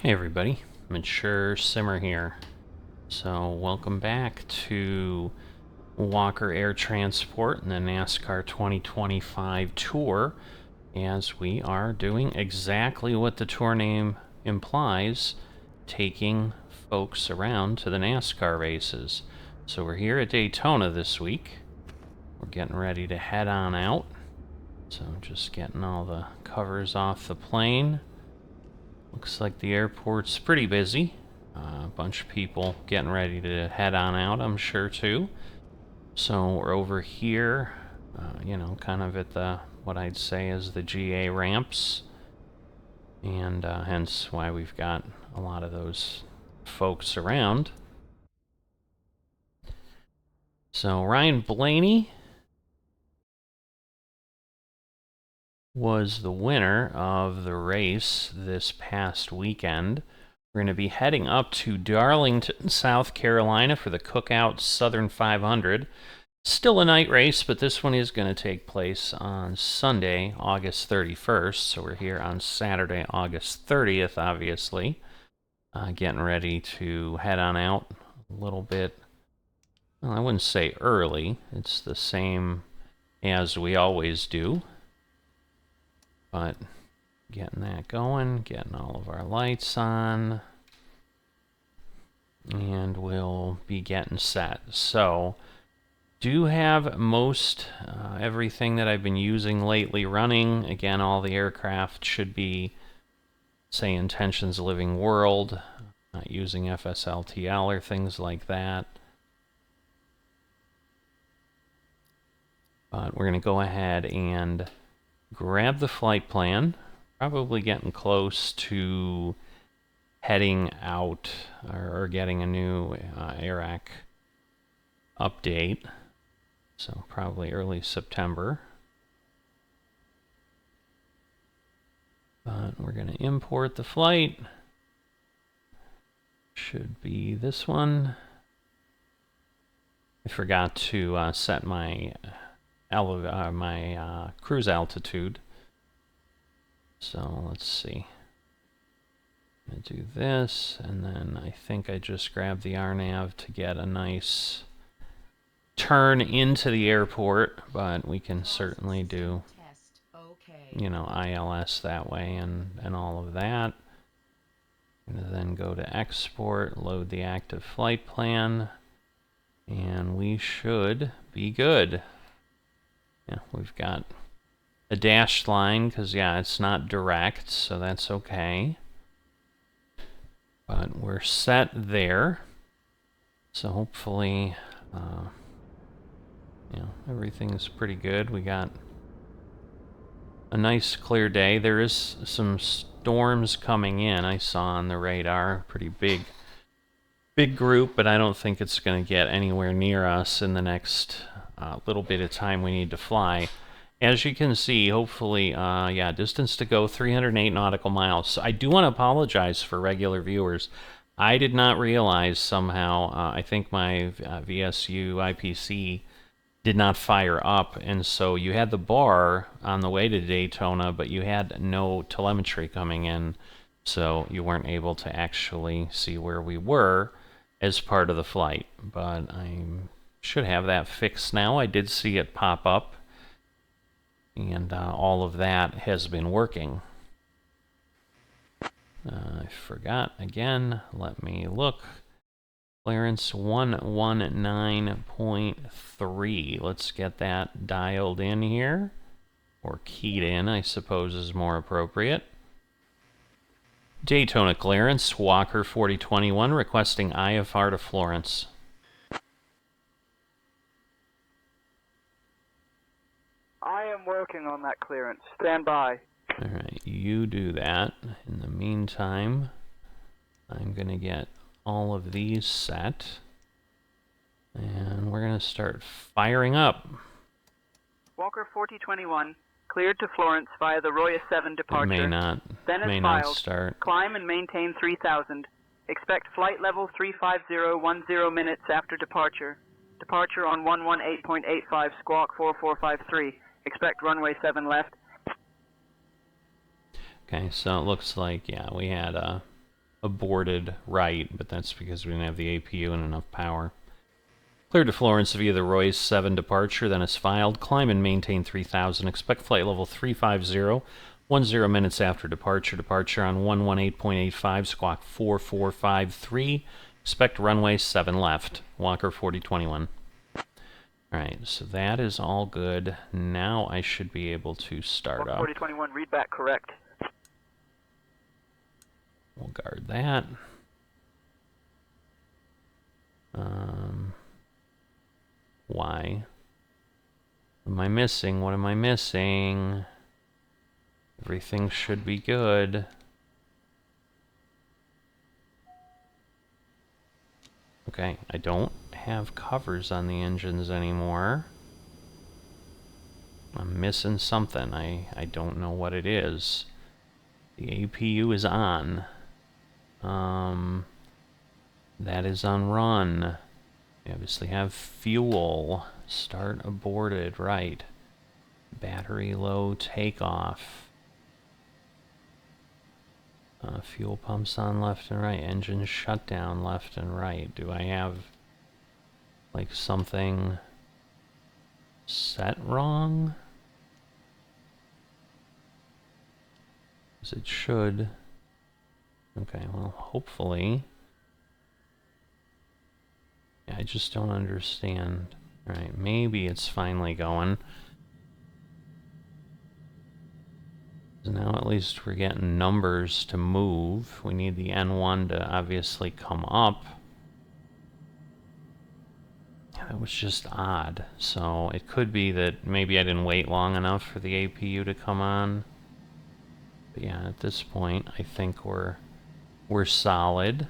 Hey everybody, Mature Simmer here. So welcome back to Walker Air Transport and the NASCAR 2025 Tour, as we are doing exactly what the tour name implies, taking folks around to the NASCAR races. So we're here at Daytona this week. We're getting ready to head on out. So just getting all the covers off the plane. Looks like the airport's pretty busy. A bunch of people getting ready to head on out, I'm sure, too. So we're over here, kind of at the, what I'd say is the GA ramps. And hence why we've got a lot of those folks around. So Ryan Blaney was the winner of the race this past weekend. We're going to be heading up to Darlington, South Carolina for the Cookout Southern 500. Still a night race, but this one is going to take place on Sunday, August 31st. So we're here on Saturday, August 30th, obviously. Getting ready to head on out a little bit. Well, I wouldn't say early. It's the same as we always do. But getting that going, getting all of our lights on, and we'll be getting set. So, do have most everything that I've been using lately running. Again, all the aircraft should be, say, Intentions Living World, not using FSLTL or things like that. But we're going to go ahead and grab the flight plan. Probably getting close to heading out or getting a new AIRAC update. So probably early September. But we're going to import the flight. Should be this one. I forgot to set my cruise altitude. So let's see. I'm going to do this, and then I think I just grabbed the RNAV to get a nice turn into the airport, but we can certainly do, ILS that way and all of that. I'm going to then go to export, load the active flight plan, and we should be good. Yeah, we've got a dashed line because, yeah, it's not direct, so that's okay. But we're set there. So hopefully, everything's pretty good. We got a nice clear day. There is some storms coming in, I saw on the radar. Pretty big group, but I don't think it's going to get anywhere near us in the next little bit of time we need to fly. As you can see, hopefully, distance to go, 308 nautical miles. So I do want to apologize for regular viewers. I did not realize somehow, I think my VSU IPC did not fire up, and so you had the bar on the way to Daytona, but you had no telemetry coming in, so you weren't able to actually see where we were as part of the flight. But I should have that fixed now. I did see it pop up, and all of that has been working. I forgot again. Let me look. Clearance 119.3. Let's get that dialed in here. Or keyed in, I suppose, is more appropriate. Daytona clearance, Walker 4021, requesting IFR to Florence. I am working on that clearance. Stand by. Alright, you do that. In the meantime, I'm going to get all of these set. And we're going to start firing up. Walker 4021, cleared to Florence via the Roya 7 departure. It may not start. Climb and maintain 3000. Expect flight level 35010 minutes after departure. Departure on 118.85 squawk 4453. Expect runway 7 left. Okay, so it looks like, yeah, we had a aborted right, but that's because we didn't have the APU and enough power. Cleared to Florence via the Royce 7 departure, then is filed. Climb and maintain 3000. Expect flight level 350. 10 minutes after departure. Departure on 118.85, squawk 4453. Expect runway 7 left. Walker 4021. Alright, so that is all good. Now I should be able to start up. 4021, read back correct. We'll guard that. Why? What am I missing? What am I missing? Everything should be good. Okay, I don't have covers on the engines anymore. I'm missing something. I don't know what it is. The APU is on. That is on run. We obviously have fuel. Start aborted, right. Battery low takeoff. Fuel pumps on left and right. Engine shutdown left and right. Do I have like something set wrong? As it should. Okay, well, hopefully. Yeah, I just don't understand. Alright, maybe it's finally going. So now at least we're getting numbers to move. We need the N1 to obviously come up. That was just odd. So it could be that maybe I didn't wait long enough for the APU to come on. But yeah, at this point, I think we're solid.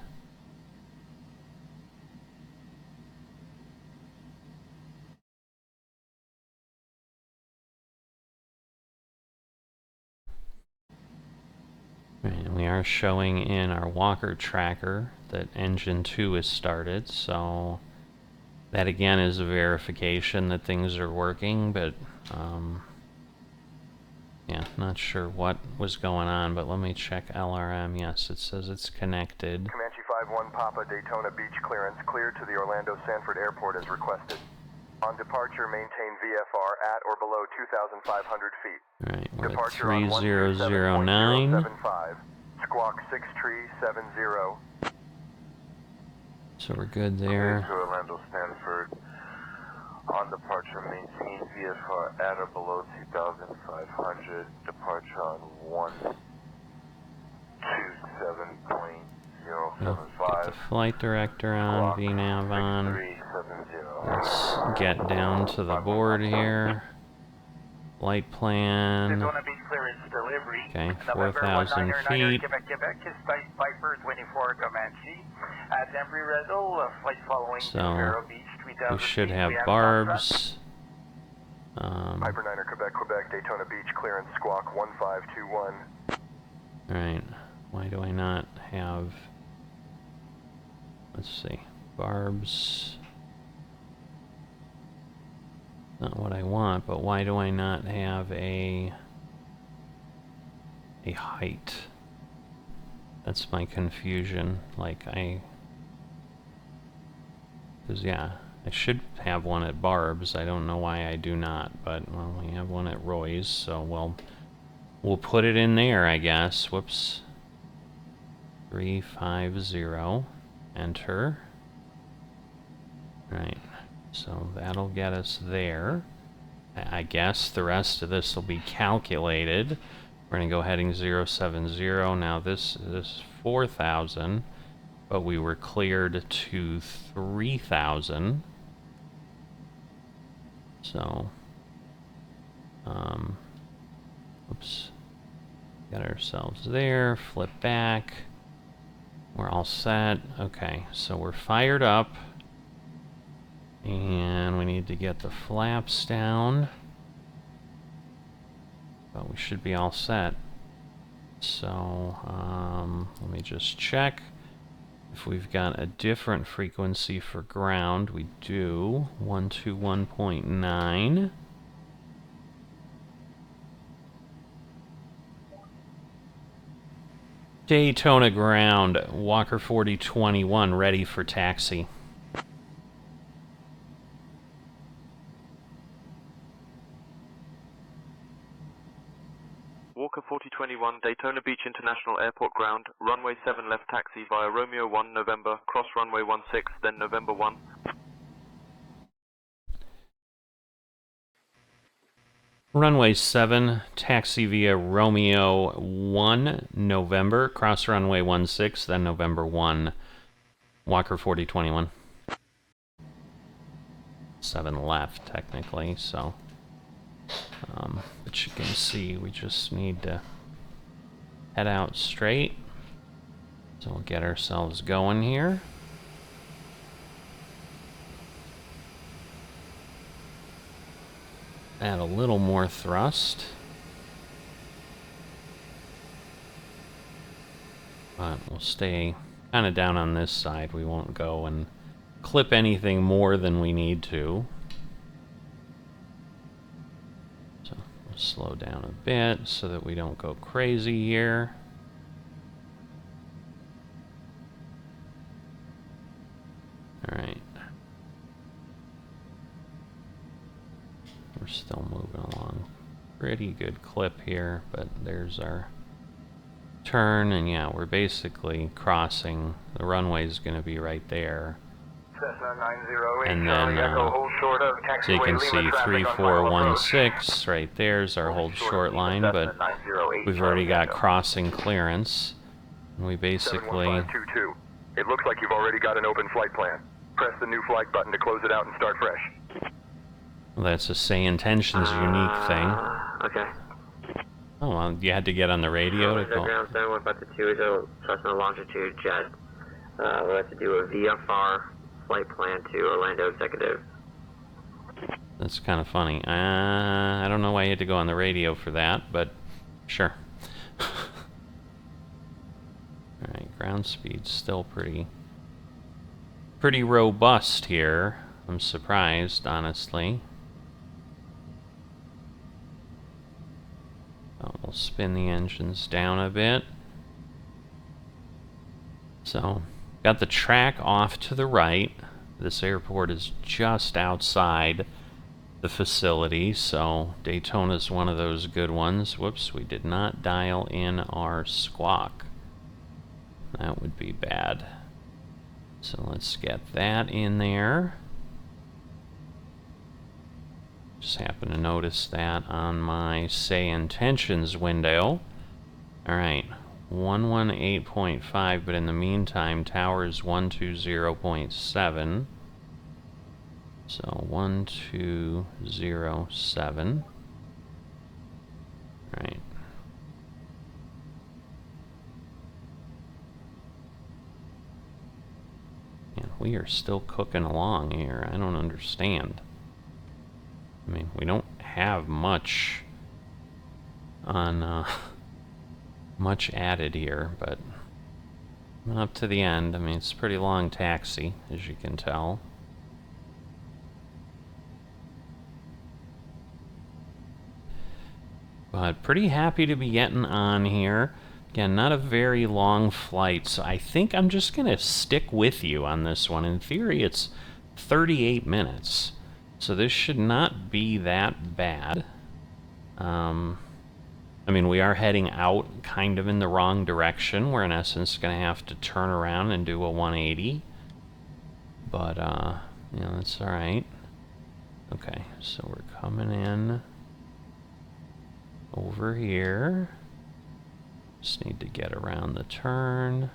And we are showing in our Walker tracker that engine 2 is started, so that again is a verification that things are working, but yeah, not sure what was going on, but let me check LRM. Yes, it says it's connected. Comanche 5-1 Papa, Daytona Beach clearance cleared to the Orlando Sanford Airport as requested. On departure, maintain VFR at or below 2,500 feet. Alright, we're Departure at on 3009. 127.075. Squawk 6370. So we're good there. To Orlando Stanford. On departure, maintain VFR at or below 2,500. Departure on 127.075. Get the flight director on, VNav on. Let's get down to the board here. Flight plan. Okay, 4,000 feet. So we should have barbs. Piper 9er, Quebec, Daytona Beach clearance, squawk 1521. Alright, why do I not have... Let's see, barbs... Not what I want, but why do I not have a height? That's my confusion. Like because yeah, I should have one at Barb's. I don't know why I do not, but well, we have one at Roy's, so we'll put it in there, I guess. Whoops. 350. Enter. Right. So that'll get us there. I guess the rest of this will be calculated. We're going to go heading 070. Now this is 4,000, but we were cleared to 3,000. So, oops. Got ourselves there. Flip back. We're all set. Okay, so we're fired up. And we need to get the flaps down. But we should be all set. So, let me just check if we've got a different frequency for ground. We do. 121.9. Daytona ground, Walker 4021, ready for taxi. Walker 4021, Daytona Beach International Airport ground, runway 7 left taxi via Romeo 1 November, cross runway 16, then November 1. Runway 7, taxi via Romeo 1 November, cross runway 16, then November 1, Walker 4021. 7 left, technically, so... but you can see we just need to head out straight. So we'll get ourselves going here. Add a little more thrust. But we'll stay kind of down on this side. We won't go and clip anything more than we need to. So we'll slow down a bit so that we don't go crazy here. Alright. We're still moving along. Pretty good clip here, but there's our turn, and yeah, we're basically crossing. The runway's going to be right there. And then, so you can see 3416 right there's our hold short line, but we've already got crossing clearance. And we basically... 71522. It looks like you've already got an open flight plan. Press the new flag button to close it out and start fresh. Well, that's a say intentions unique thing. Okay. Oh, well, you had to get on the radio to go. Ground 7152, Cessna longitude jet. We'll have to do a VFR flight plan to Orlando Executive. That's kind of funny. I don't know why you had to go on the radio for that, but sure. Alright, ground speed's still pretty robust here. I'm surprised, honestly. So we'll spin the engines down a bit. So, got the track off to the right. This airport is just outside the facility, so Daytona's one of those good ones. Whoops, we did not dial in our squawk. That would be bad. So let's get that in there. Just happened to notice that on my say intentions window. Alright, 118.5, but in the meantime, tower is 120.7. So 1207. Alright. Yeah, we are still cooking along here. I don't understand. I mean, we don't have much on, much added here, but up to the end. I mean, it's a pretty long taxi, as you can tell. But pretty happy to be getting on here. Again, not a very long flight, so I think I'm just going to stick with you on this one. In theory, it's 38 minutes. So this should not be that bad. I mean, we are heading out kind of in the wrong direction. We're in essence going to have to turn around and do a 180. But, you know, that's alright. Okay, so we're coming in over here. Just need to get around the turn.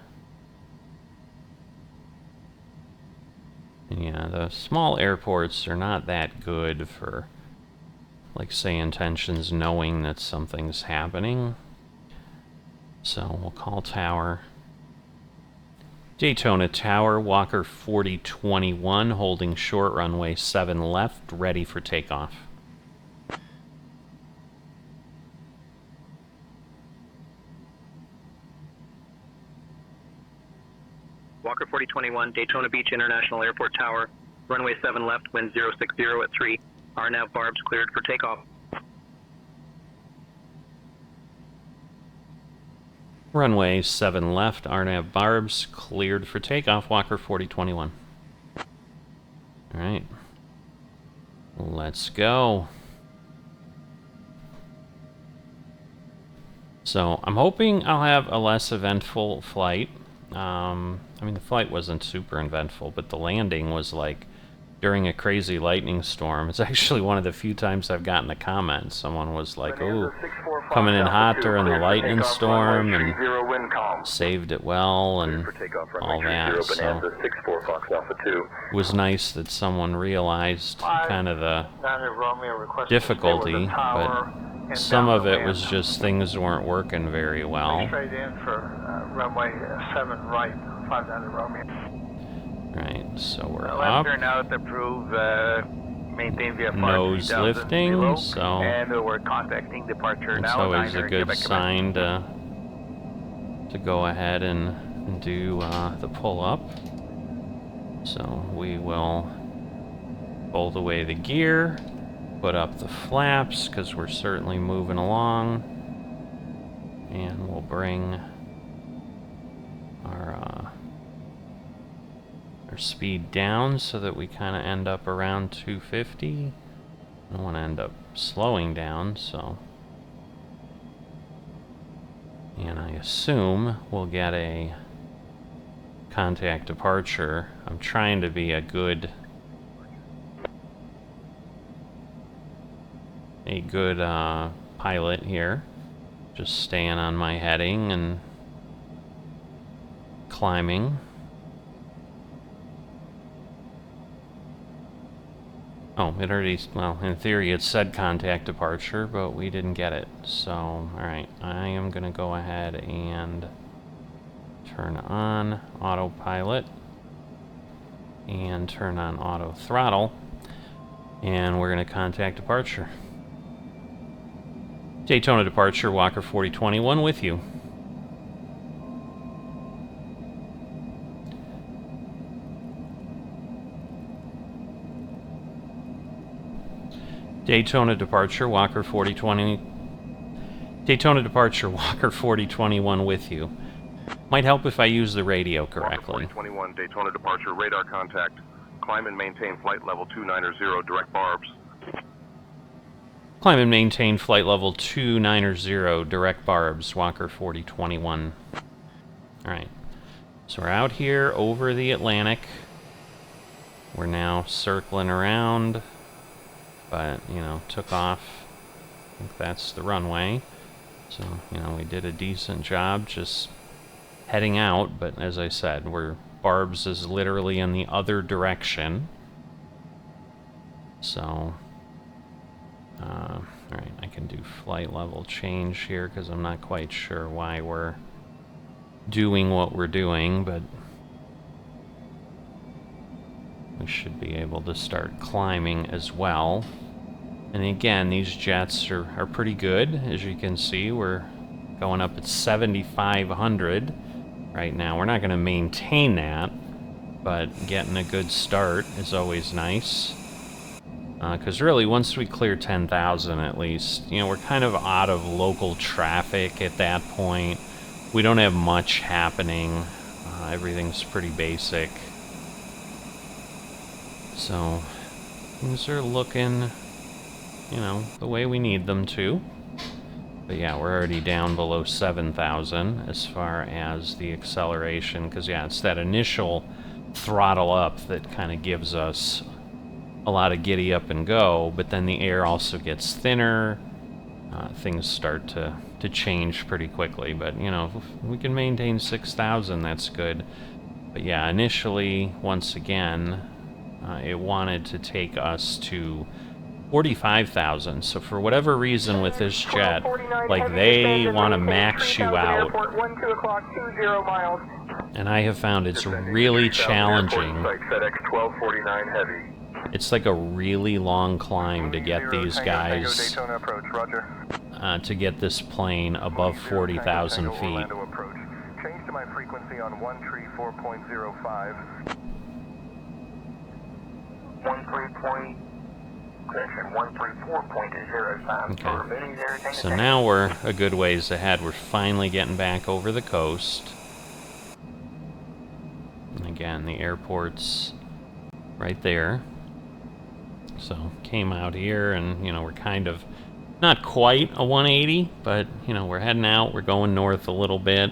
And yeah, the small airports are not that good for, like, say, intentions, knowing that something's happening. So we'll call tower. Daytona Tower, Walker 4021, holding short runway 7 left, ready for takeoff. Walker 4021, Daytona Beach International Airport Tower, runway 7 left, wind 060 at 3. RNAV barbs cleared for takeoff. Runway 7 left, RNAV barbs, cleared for takeoff, Walker 4021. Alright. Let's go. So, I'm hoping I'll have a less eventful flight. I mean, the flight wasn't super eventful, but the landing was like during a crazy lightning storm. It's actually one of the few times I've gotten a comment. Someone was like, "Ooh, coming in hot during the lightning storm," and saved it well, and all that. So it was nice that someone realized kind of the difficulty, but some of it was just things weren't working very well. Straight in for runway 7 right, 59 Romeo. Right, so we're Left up. turn out approved, maintain VFR Nose 3000 lifting, below, so and we're contacting departure it's now. always a good Quebec sign to go ahead and do the pull-up. So we will fold away the gear, put up the flaps, because we're certainly moving along, and we'll bring our speed down so that we kind of end up around 250. I don't want to end up slowing down, so... And I assume we'll get a contact departure. I'm trying to be a good pilot here. Just staying on my heading and climbing. Oh, it already, well, in theory it said contact departure, but we didn't get it. So, alright, I am going to go ahead and turn on autopilot and turn on auto throttle, and we're going to contact departure. Daytona departure, Walker 4021 with you. Daytona departure, Walker 4020. Daytona departure, Walker 4021 with you. Might help if I use the radio correctly. Walker 4021, Daytona departure, radar contact. Climb and maintain flight level 290, direct barbs. Climb and maintain flight level 290, direct barbs, Walker 4021. Alright, so we're out here over the Atlantic. We're now circling around, but, you know, took off. I think that's the runway. So, you know, we did a decent job just heading out, but as I said, barbs is literally in the other direction. So, alright, I can do flight level change here because I'm not quite sure why we're doing what we're doing, but we should be able to start climbing as well. And again, these jets are pretty good. As you can see, we're going up at 7,500 right now. We're not going to maintain that, but getting a good start is always nice. Because really, once we clear 10,000 at least, you know, we're kind of out of local traffic at that point. We don't have much happening. Everything's pretty basic. So, things are looking, you know, the way we need them to. But yeah, we're already down below 7,000 as far as the acceleration, because yeah, it's that initial throttle up that kind of gives us a lot of giddy up and go, but then the air also gets thinner. Things start to change pretty quickly, but you know, if we can maintain 6,000, that's good. But yeah, initially, once again, it wanted to take us to 45,000, so for whatever reason with this jet, like, they want to max you out, and I have found it's really challenging. It's like a really long climb to get these guys, to get this plane above 40,000 feet. Change to my frequency on 134.05. 13.05, Correction, 134.05. Okay. For remaining there, take So now we're a good ways ahead. We're finally getting back over the coast. And again, the airport's right there. So came out here and, you know, we're kind of not quite a 180, but, you know, we're heading out. We're going north a little bit.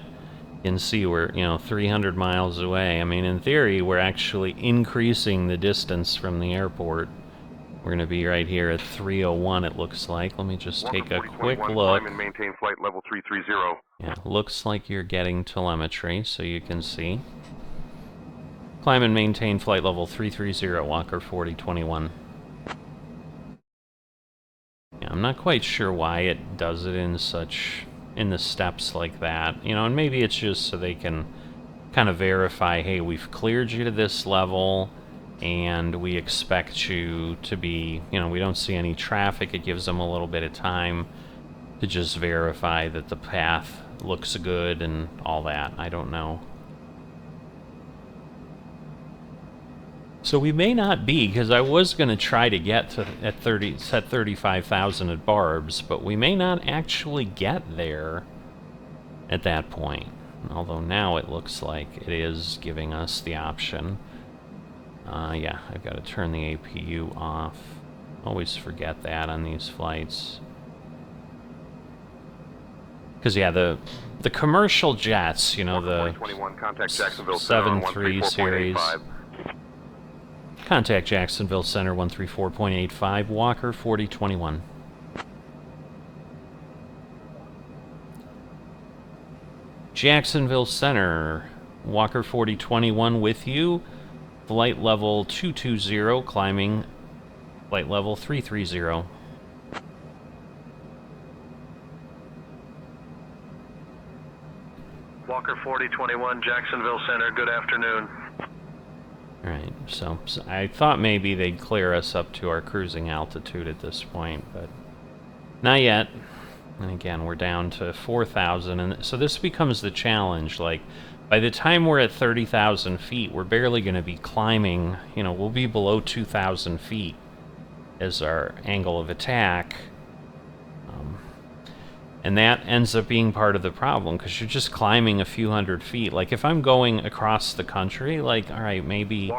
You can see we're, you know, 300 miles away. I mean, in theory, we're actually increasing the distance from the airport. We're going to be right here at 301, it looks like. Let me just take a quick look. Climb and maintain flight level 330. Yeah, looks like you're getting telemetry, so you can see. Climb and maintain flight level 330, Walker 4021. Yeah, I'm not quite sure why it does it in the steps like that. You know, and maybe it's just so they can kind of verify, hey, we've cleared you to this level, and we expect you to be, you know, we don't see any traffic. It gives them a little bit of time to just verify that the path looks good and all that. I don't know. So we may not be, because I was going to try to get to set 35,000 at Barb's, but we may not actually get there at that point. Although now it looks like it is giving us the option. Yeah, I've got to turn the APU off. Always forget that on these flights. Because, yeah, the commercial jets, you know, the 7.3 series. Contact Jacksonville Center 134.85, Walker 4021. Jacksonville Center, Walker 4021 with you. Flight level 220, climbing flight level 330. Walker 4021, Jacksonville Center, good afternoon. Alright, so I thought maybe they'd clear us up to our cruising altitude at this point, but not yet. And again, we're down to 4,000, and so this becomes the challenge. Like, by the time we're at 30,000 feet, we're barely going to be climbing, you know, we'll be below 2,000 feet as our angle of attack. And that ends up being part of the problem, because you're just climbing a few hundred feet. Like, if I'm going across the country, like, all right, maybe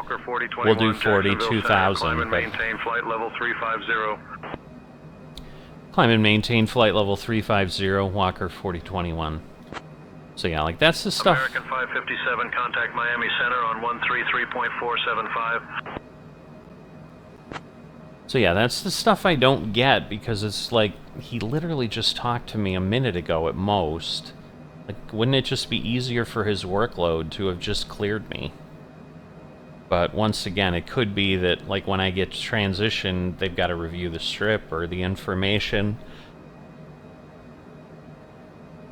we'll do 42,000. Climb and maintain flight level 350. Climb and maintain flight level 350, Walker 4021. So yeah, like, that's the stuff. American 557, contact Miami Center on 133.475. So yeah, that's the stuff I don't get, because it's like, he literally just talked to me a minute ago at most. Like, wouldn't it just be easier for his workload to have just cleared me? But once again, it could be that, like, when I get transitioned, they've got to review the strip or the information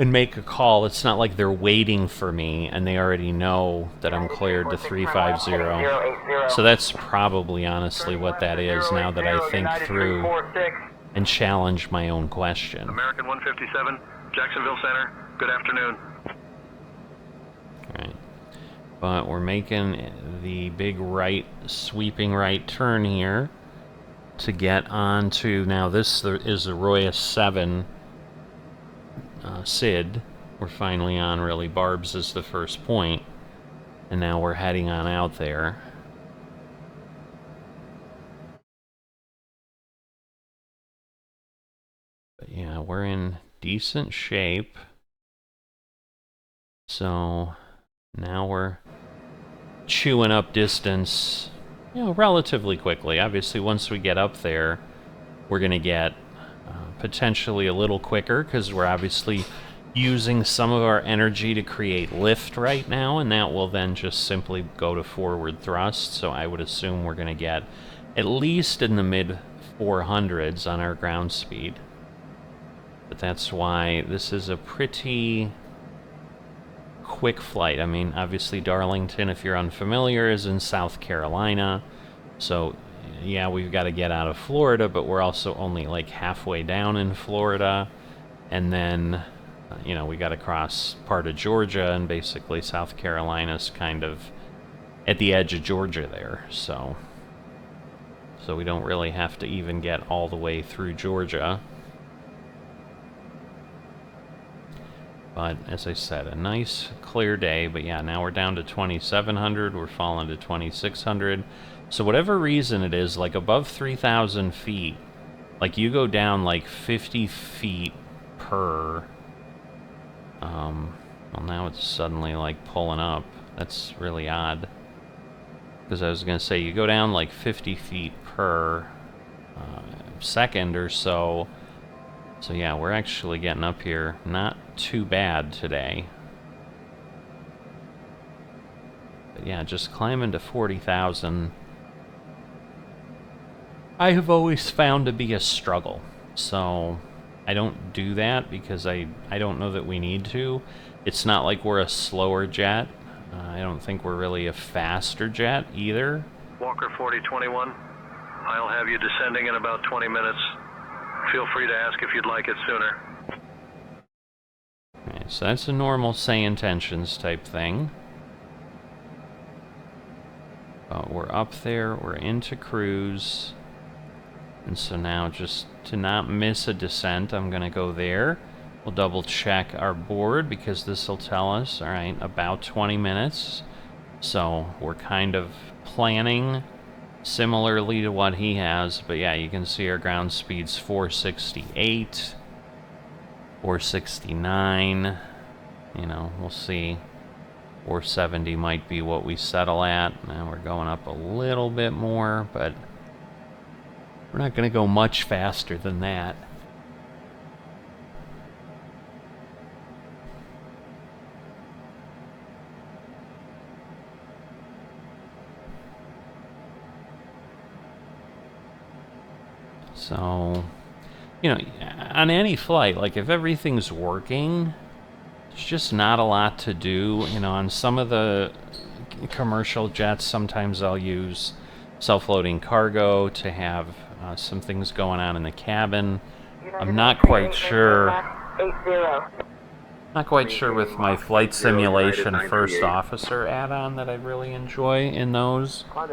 and make a call. It's not like they're waiting for me and they already know that I'm cleared to 350. So that's probably honestly what that is, now that I think through and challenge my own question. American 157, Jacksonville Center, good afternoon. Alright. But we're making the big right, sweeping right turn here to get on to, now this is the Royas 7 SID. We're finally on, really. Barb's is the first point, and now we're heading on out there. But yeah, we're in decent shape. So now we're chewing up distance, you know, relatively quickly. Obviously, once we get up there, we're going to get potentially a little quicker, because we're obviously using some of our energy to create lift right now, and that will then just simply go to forward thrust. So I would assume we're going to get at least in the mid 400s on our ground speed. But that's why this is a pretty quick flight. I mean, obviously Darlington, if you're unfamiliar, is in South Carolina. So yeah, we've got to get out of Florida, but we're also only like halfway down in Florida. And then, you know, we got to cross part of Georgia, and basically South Carolina's kind of at the edge of Georgia there. So so we don't really have to even get all the way through Georgia. But as I said, a nice clear day. But yeah, now we're down to 2,700. We're falling to 2,600. So whatever reason it is, like above 3,000 feet, like you go down like 50 feet per. Well, now it's suddenly like pulling up. That's really odd. Because I was going to say, you go down like 50 feet per second or so. So yeah, we're actually getting up here. Not too bad today. But yeah, just climbing to 40,000. I have always found to be a struggle. So I don't do that because I don't know that we need to. It's not like we're a slower jet. I don't think we're really a faster jet either. Walker 4021, I'll have you descending in about 20 minutes. Feel free to ask if you'd like it sooner. Okay, so that's a normal say intentions type thing. But we're up there, we're into cruise. And so now, just to not miss a descent, I'm going to go there. We'll double check our board because this will tell us, all right, about 20 minutes. So we're kind of planning similarly to what he has. But yeah, you can see our ground speed's 468, 469. You know, we'll see. 470 might be what we settle at. Now we're going up a little bit more, but we're not going to go much faster than that. So, you know, on any flight, like if everything's working, there's just not a lot to do. You know, on some of the commercial jets, sometimes I'll use self-loading cargo to have some things going on in the cabin. I'm not quite sure. Not quite sure with my flight simulation first officer add-on that I really enjoy in those. I'm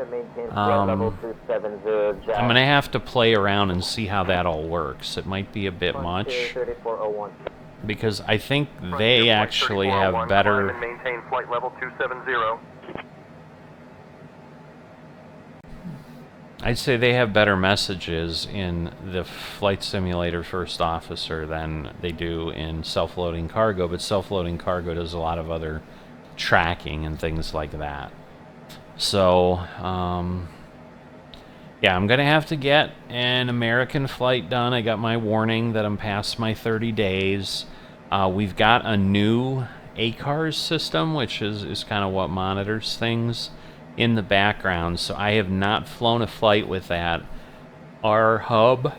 gonna have to play around and see how that all works. It might be a bit much because I think they actually have better. Maintain flight level 270. I'd say they have better messages in the flight simulator first officer than they do in self-loading cargo, but self-loading cargo does a lot of other tracking and things like that. So, yeah, I'm going to have to get an American flight done. I got my warning that I'm past my 30 days. We've got a new ACARS system, which is kind of what monitors things in the background, so I have not flown a flight with that. Our hub,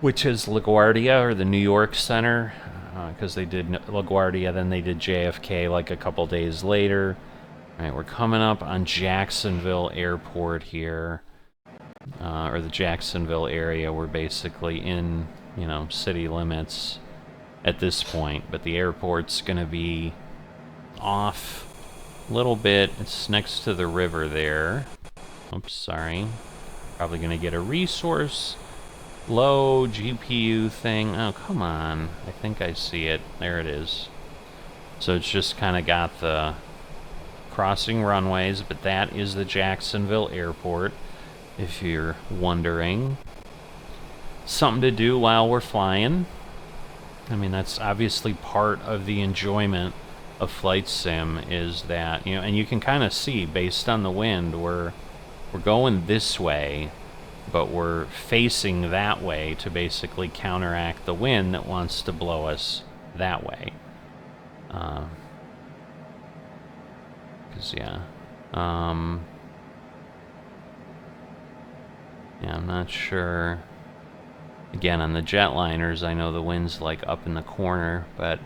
which is LaGuardia, or the New York Center, because they did LaGuardia, then they did JFK like a couple days later. All right, we're coming up on Jacksonville Airport here, or the Jacksonville area. We're basically in, you know, city limits at this point, but the airport's going to be off little bit. It's next to the river there. Oops, sorry. Probably gonna get a resource low GPU thing. Oh, come on. I think I see it. There it is. So it's just kind of got the crossing runways, but that is the Jacksonville Airport, if you're wondering. Something to do while we're flying. I mean, that's obviously part of the enjoyment of flight sim, is that, you know, and you can kind of see based on the wind, we're going this way, but we're facing that way to basically counteract the wind that wants to blow us that way. Because yeah, I'm not sure. Again, on the jetliners, I know the wind's like up in the corner, but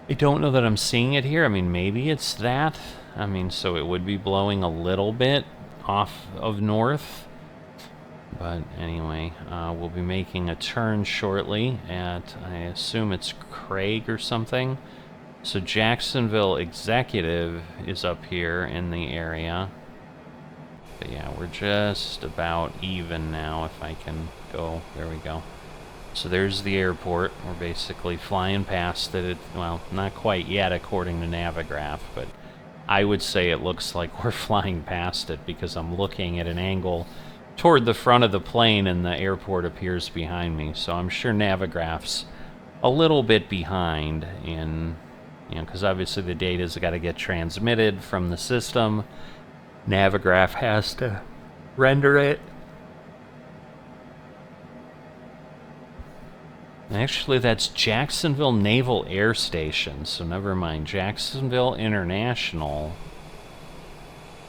I don't know that I'm seeing it here. I mean, maybe it's that. I mean, so it would be blowing a little bit off of north. But anyway, we'll be making a turn shortly at, I assume it's Craig or something. So Jacksonville Executive is up here in the area. But yeah, we're just about even now, if I can go. There we go. So there's the airport. We're basically flying past it. Well, not quite yet according to Navigraph, but I would say it looks like we're flying past it because I'm looking at an angle toward the front of the plane and the airport appears behind me. So I'm sure Navigraph's a little bit behind in, you know, because obviously the data's got to get transmitted from the system. Navigraph has to render it. Actually, that's Jacksonville Naval Air Station, so never mind. Jacksonville International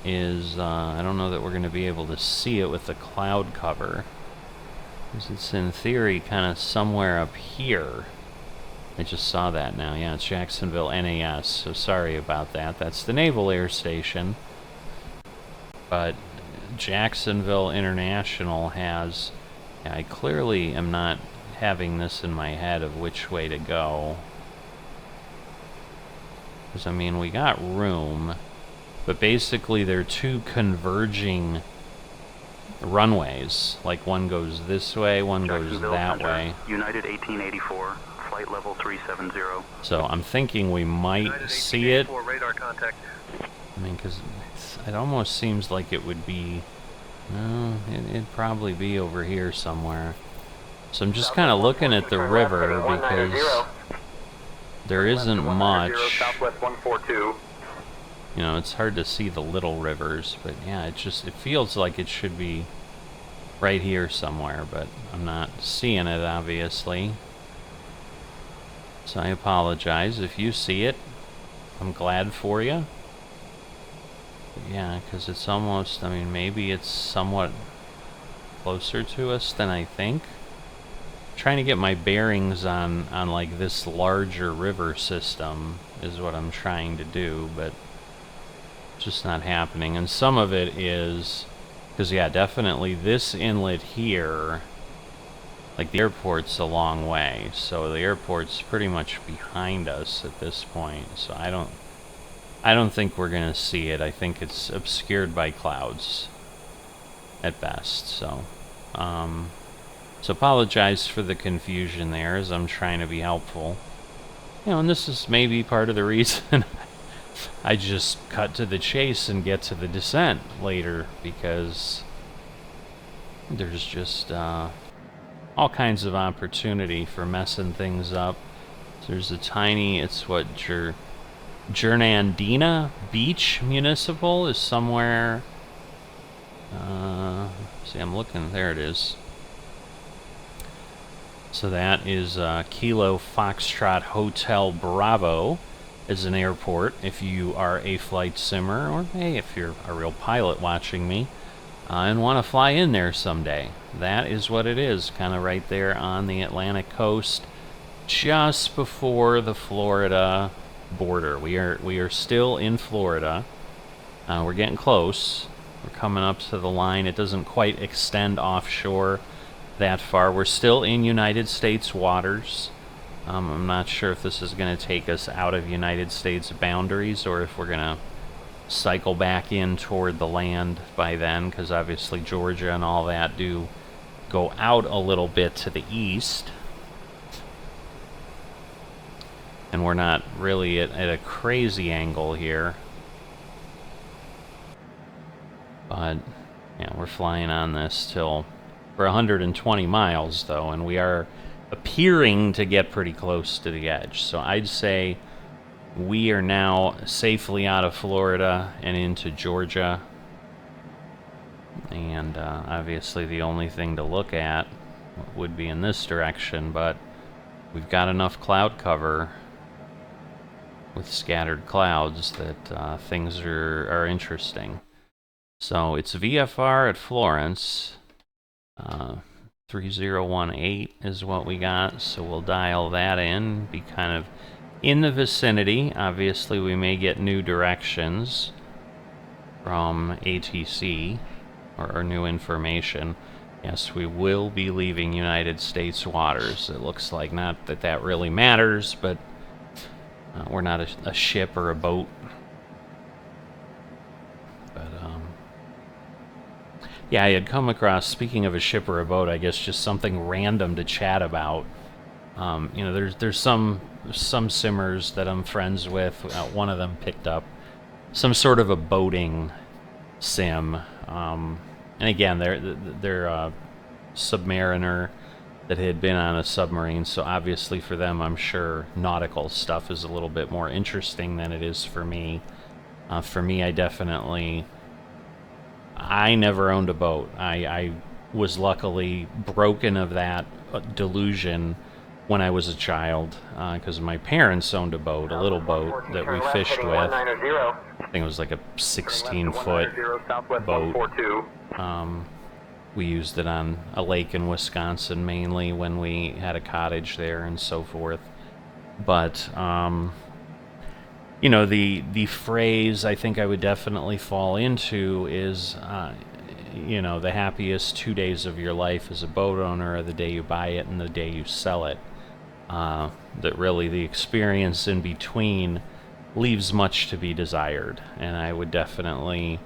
is, I don't know that we're going to be able to see it with the cloud cover. Because it's in theory kind of somewhere up here. I just saw that now. Yeah, it's Jacksonville NAS, so sorry about that. That's the Naval Air Station. But Jacksonville International has... Yeah, I clearly am not having this in my head of which way to go. Because, I mean, we got room, but basically they're two converging runways. Like, one goes this way, one goes that way. United 1884, flight level 370. So I'm thinking we might see it. Radar contact. I mean, because it almost seems like it would be... No, it'd probably be over here somewhere. So I'm just kind of looking at the river because there isn't much. Southwest 142. You know, it's hard to see the little rivers, but yeah, it feels like it should be right here somewhere, but I'm not seeing it, obviously. So I apologize if you see it. I'm glad for you. But yeah, because it's almost, I mean, maybe it's somewhat closer to us than I think. Trying to get my bearings on like this larger river system is what I'm trying to do, but it's just not happening. And some of it is because, yeah, definitely this inlet here, like the airport's a long way, so the airport's pretty much behind us at this point. So I don't think we're gonna see it. I think it's obscured by clouds at best. So so apologize for the confusion there as I'm trying to be helpful. You know, and this is maybe part of the reason I just cut to the chase and get to the descent later, because there's just all kinds of opportunity for messing things up. There's a tiny, it's what, Jernandina Beach Municipal is somewhere. See, I'm looking, there it is. So that is Kilo Foxtrot Hotel Bravo is an airport if you are a flight simmer, or hey, if you're a real pilot watching me and want to fly in there someday. That is what it is, kind of right there on the Atlantic coast, just before the Florida border. We are still in Florida. We're getting close. We're coming up to the line. It doesn't quite extend offshore that far. We're still in United States waters. I'm not sure if this is going to take us out of United States boundaries or if we're going to cycle back in toward the land by then, because obviously Georgia and all that do go out a little bit to the east. And we're not really at a crazy angle here. But, yeah, we're flying on this till... We're 120 miles, though, and we are appearing to get pretty close to the edge. So I'd say we are now safely out of Florida and into Georgia. And obviously the only thing to look at would be in this direction, but we've got enough cloud cover with scattered clouds that things are interesting. So it's VFR at Florence. 3018 is what we got, so we'll dial that in, be kind of in the vicinity. Obviously we may get new directions from ATC or new information. Yes, we will be leaving United States waters. It looks like, not that that really matters, but We're not a ship or a boat. But, yeah, I had come across, speaking of a ship or a boat, I guess just something random to chat about. You know, there's some simmers that I'm friends with. One of them picked up some sort of a boating sim. And again, they're a submariner that had been on a submarine, so obviously for them, I'm sure nautical stuff is a little bit more interesting than it is for me. For me, I never owned a boat. I was luckily broken of that delusion when I was a child, because my parents owned a boat, a little boat that we fished with. I think it was like a 16-foot boat. We used it on a lake in Wisconsin mainly when we had a cottage there and so forth. But, you know, the phrase I think I would definitely fall into is, you know, the happiest 2 days of your life as a boat owner are the day you buy it and the day you sell it. That really the experience in between leaves much to be desired. And I would definitely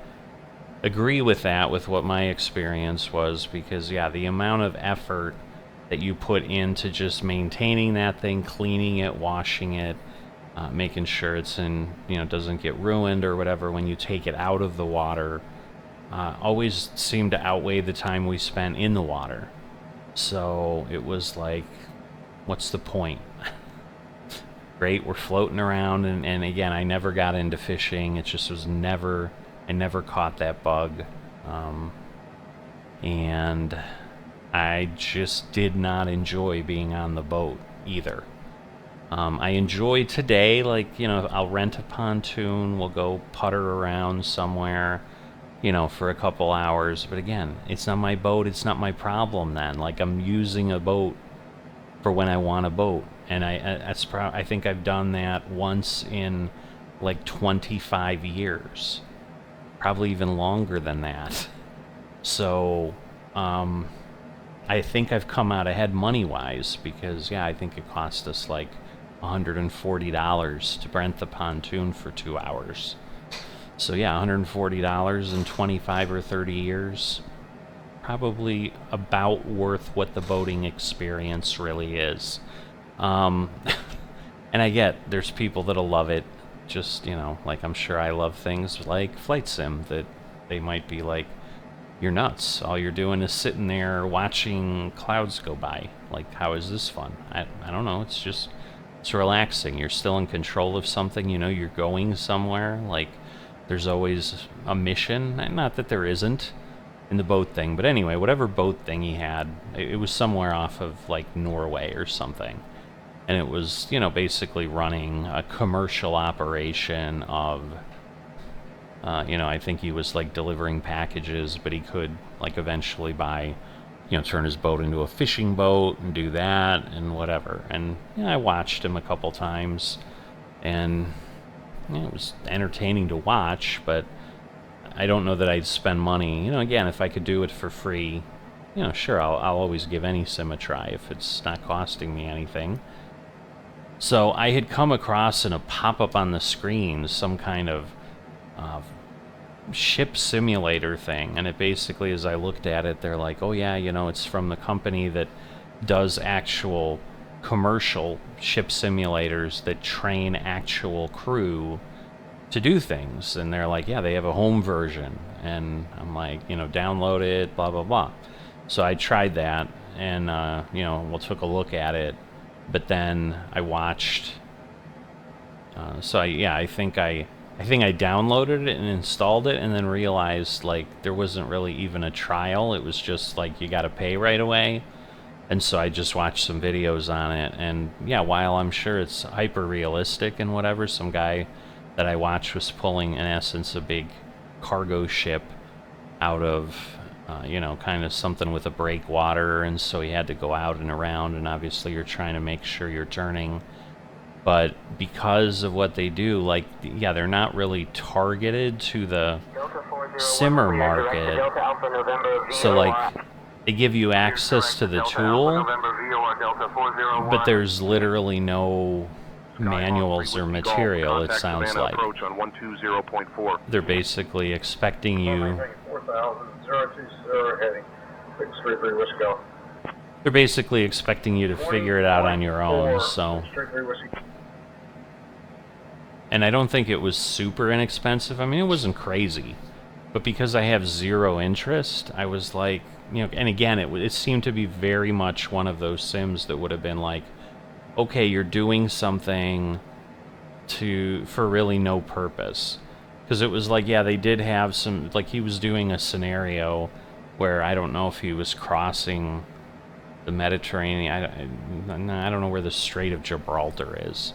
agree with that, with what my experience was, because yeah, the amount of effort that you put into just maintaining that thing, cleaning it, washing it, making sure it's in, you know, doesn't get ruined or whatever when you take it out of the water, always seemed to outweigh the time we spent in the water. So it was like, what's the point? Great, we're floating around, and again, I never got into fishing. It just was never, I never caught that bug. And I just did not enjoy being on the boat either. I enjoy today, like, you know, I'll rent a pontoon, we'll go putter around somewhere, you know, for a couple hours. But again, it's not my boat, it's not my problem then. Like, I'm using a boat for when I want a boat. And I think I've done that once in like 25 years. Probably even longer than that. So, I think I've come out ahead money-wise because, yeah, I think it cost us like $140 to rent the pontoon for 2 hours. So, yeah, $140 in 25 or 30 years. Probably about worth what the boating experience really is. And I get there's people that'll love it. Just, you know, like I'm sure I love things like Flight Sim that they might be like, you're nuts. All you're doing is sitting there watching clouds go by. Like, how is this fun? I don't know. It's relaxing. You're still in control of something. You know, you're going somewhere. Like, there's always a mission. Not that there isn't in the boat thing. But anyway, whatever boat thing he had, it was somewhere off of, like, Norway or something. And it was, you know, basically running a commercial operation of, you know, I think he was, like, delivering packages, but he could, like, eventually buy, you know, turn his boat into a fishing boat and do that and whatever. And, you know, I watched him a couple times, and, you know, it was entertaining to watch, but I don't know that I'd spend money. You know, again, if I could do it for free, you know, sure, I'll always give any sim a try if it's not costing me anything. So I had come across in a pop-up on the screen some kind of ship simulator thing, and it basically, as I looked at it, they're like, oh yeah, you know, it's from the company that does actual commercial ship simulators that train actual crew to do things. And they're like, yeah, they have a home version. And I'm like, you know, download it, blah, blah, blah. So I tried that, and, you know, we took a look at it. But then I watched, so I think I downloaded it and installed it, and then realized, like, there wasn't really even a trial. It was just like, you gotta pay right away. And so I just watched some videos on it, and yeah, while I'm sure it's hyper realistic and whatever, some guy that I watched was pulling, in essence, a big cargo ship out of, you know, kind of something with a breakwater, and so he had to go out and around, and obviously you're trying to make sure you're turning. But because of what they do, like, yeah, they're not really targeted to the simmer market. So, like, they give you access to the tool, but there's literally no manuals or material, it sounds like. Approach on 120.4. They're basically expecting you... 4000, heading 633 Whiskey Golf. They're basically expecting you to figure it out on your own, so... And I don't think it was super inexpensive. I mean, it wasn't crazy. But because I have zero interest, I was like... You know, and again, it seemed to be very much one of those sims that would have been like, okay, you're doing something for really no purpose. Because it was like, yeah, they did have some... Like, he was doing a scenario where I don't know if he was crossing the Mediterranean. I don't know where the Strait of Gibraltar is.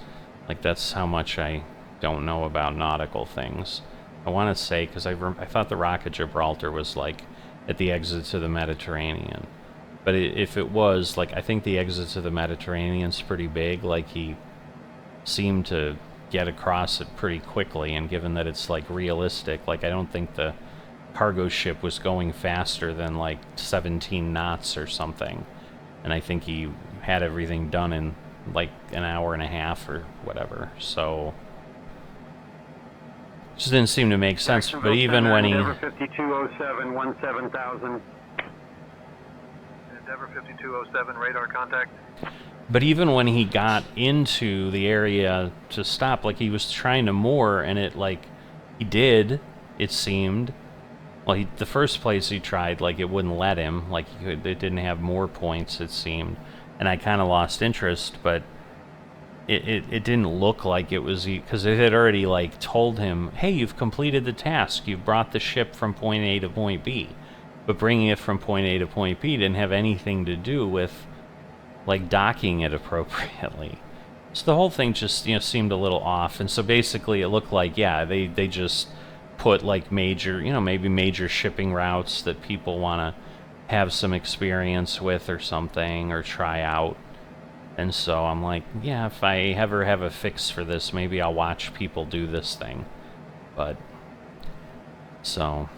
Like, that's how much I don't know about nautical things. I want to say, because I thought the Rock of Gibraltar was, like, at the exit to the Mediterranean. But if it was, like, I think the exit to the Mediterranean's pretty big. Like, he seemed to get across it pretty quickly, and given that it's, like, realistic, like, I don't think the cargo ship was going faster than, like, 17 knots or something. And I think he had everything done in, like, an hour and a half or whatever. So... just didn't seem to make sense, but even when he... Endeavor 5207, 17,000. Endeavor 5207, radar contact. But even when he got into the area to stop, like, he was trying to moor, and it, like, he did, it seemed. Well, the first place he tried, like, it wouldn't let him. Like, it didn't have more points, it seemed. And I kind of lost interest, but... It didn't look like it was... Because it had already, like, told him, hey, you've completed the task. You've brought the ship from point A to point B. But bringing it from point A to point B didn't have anything to do with, like, docking it appropriately. So the whole thing just, you know, seemed a little off. And so basically it looked like, yeah, they just put, like, major, you know, maybe major shipping routes that people want to have some experience with or something, or try out. And so I'm like, yeah, if I ever have a fix for this, maybe I'll watch people do this thing. But, so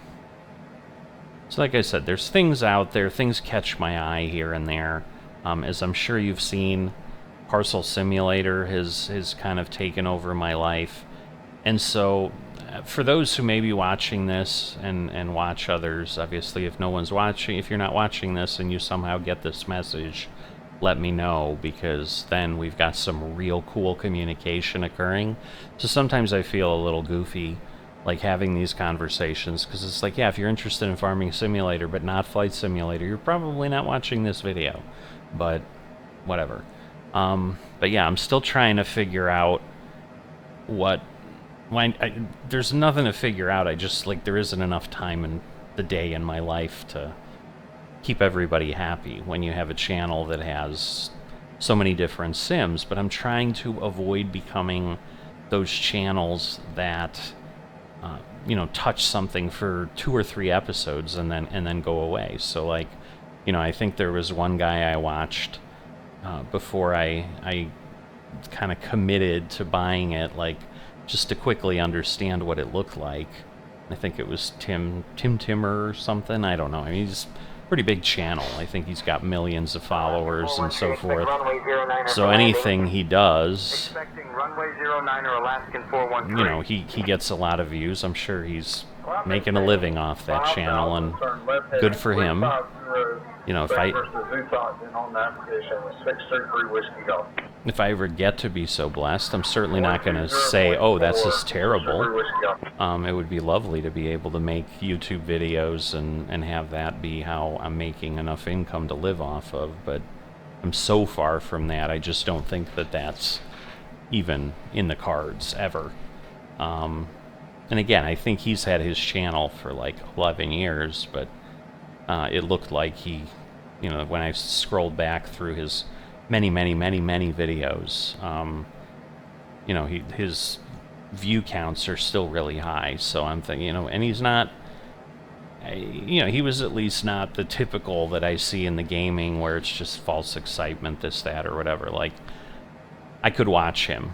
like I said, there's things out there, things catch my eye here and there. As I'm sure you've seen, Parcel Simulator has kind of taken over my life. And so, for those who may be watching this and watch others, obviously if no one's watching, if you're not watching this and you somehow get this message, let me know, because then we've got some real cool communication occurring. So sometimes I feel a little goofy, like, having these conversations, because it's like, yeah, if you're interested in Farming Simulator but not Flight Simulator, you're probably not watching this video. But whatever. But yeah, I'm still trying to figure out what... there's nothing to figure out. I just, like, there isn't enough time in the day in my life to keep everybody happy when you have a channel that has so many different sims. But I'm trying to avoid becoming those channels that you know, touch something for 2 or 3 episodes and then go away. So, like, you know, I think there was one guy I watched before I kind of committed to buying it, like, just to quickly understand what it looked like. I think it was Tim Timmer or something. I don't know. I mean, he's pretty big channel. I think he's got millions of followers and so forth. So anything he does, Expecting runway 09 or Alaskan 413. you know, he gets a lot of views. I'm sure he's making a living off that channel, and good for him. You know, if I ever get to be so blessed, I'm certainly not going to say, oh, that's just terrible. It would be lovely to be able to make YouTube videos and have that be how I'm making enough income to live off of, but I'm so far from that. I just don't think that that's even in the cards, ever. And again, I think he's had his channel for like 11 years, but it looked like he, you know, when I scrolled back through his many videos, you know, his view counts are still really high. So I'm thinking, you know, and he's not, you know, he was at least not the typical that I see in the gaming where it's just false excitement, this, that, or whatever. Like, I could watch him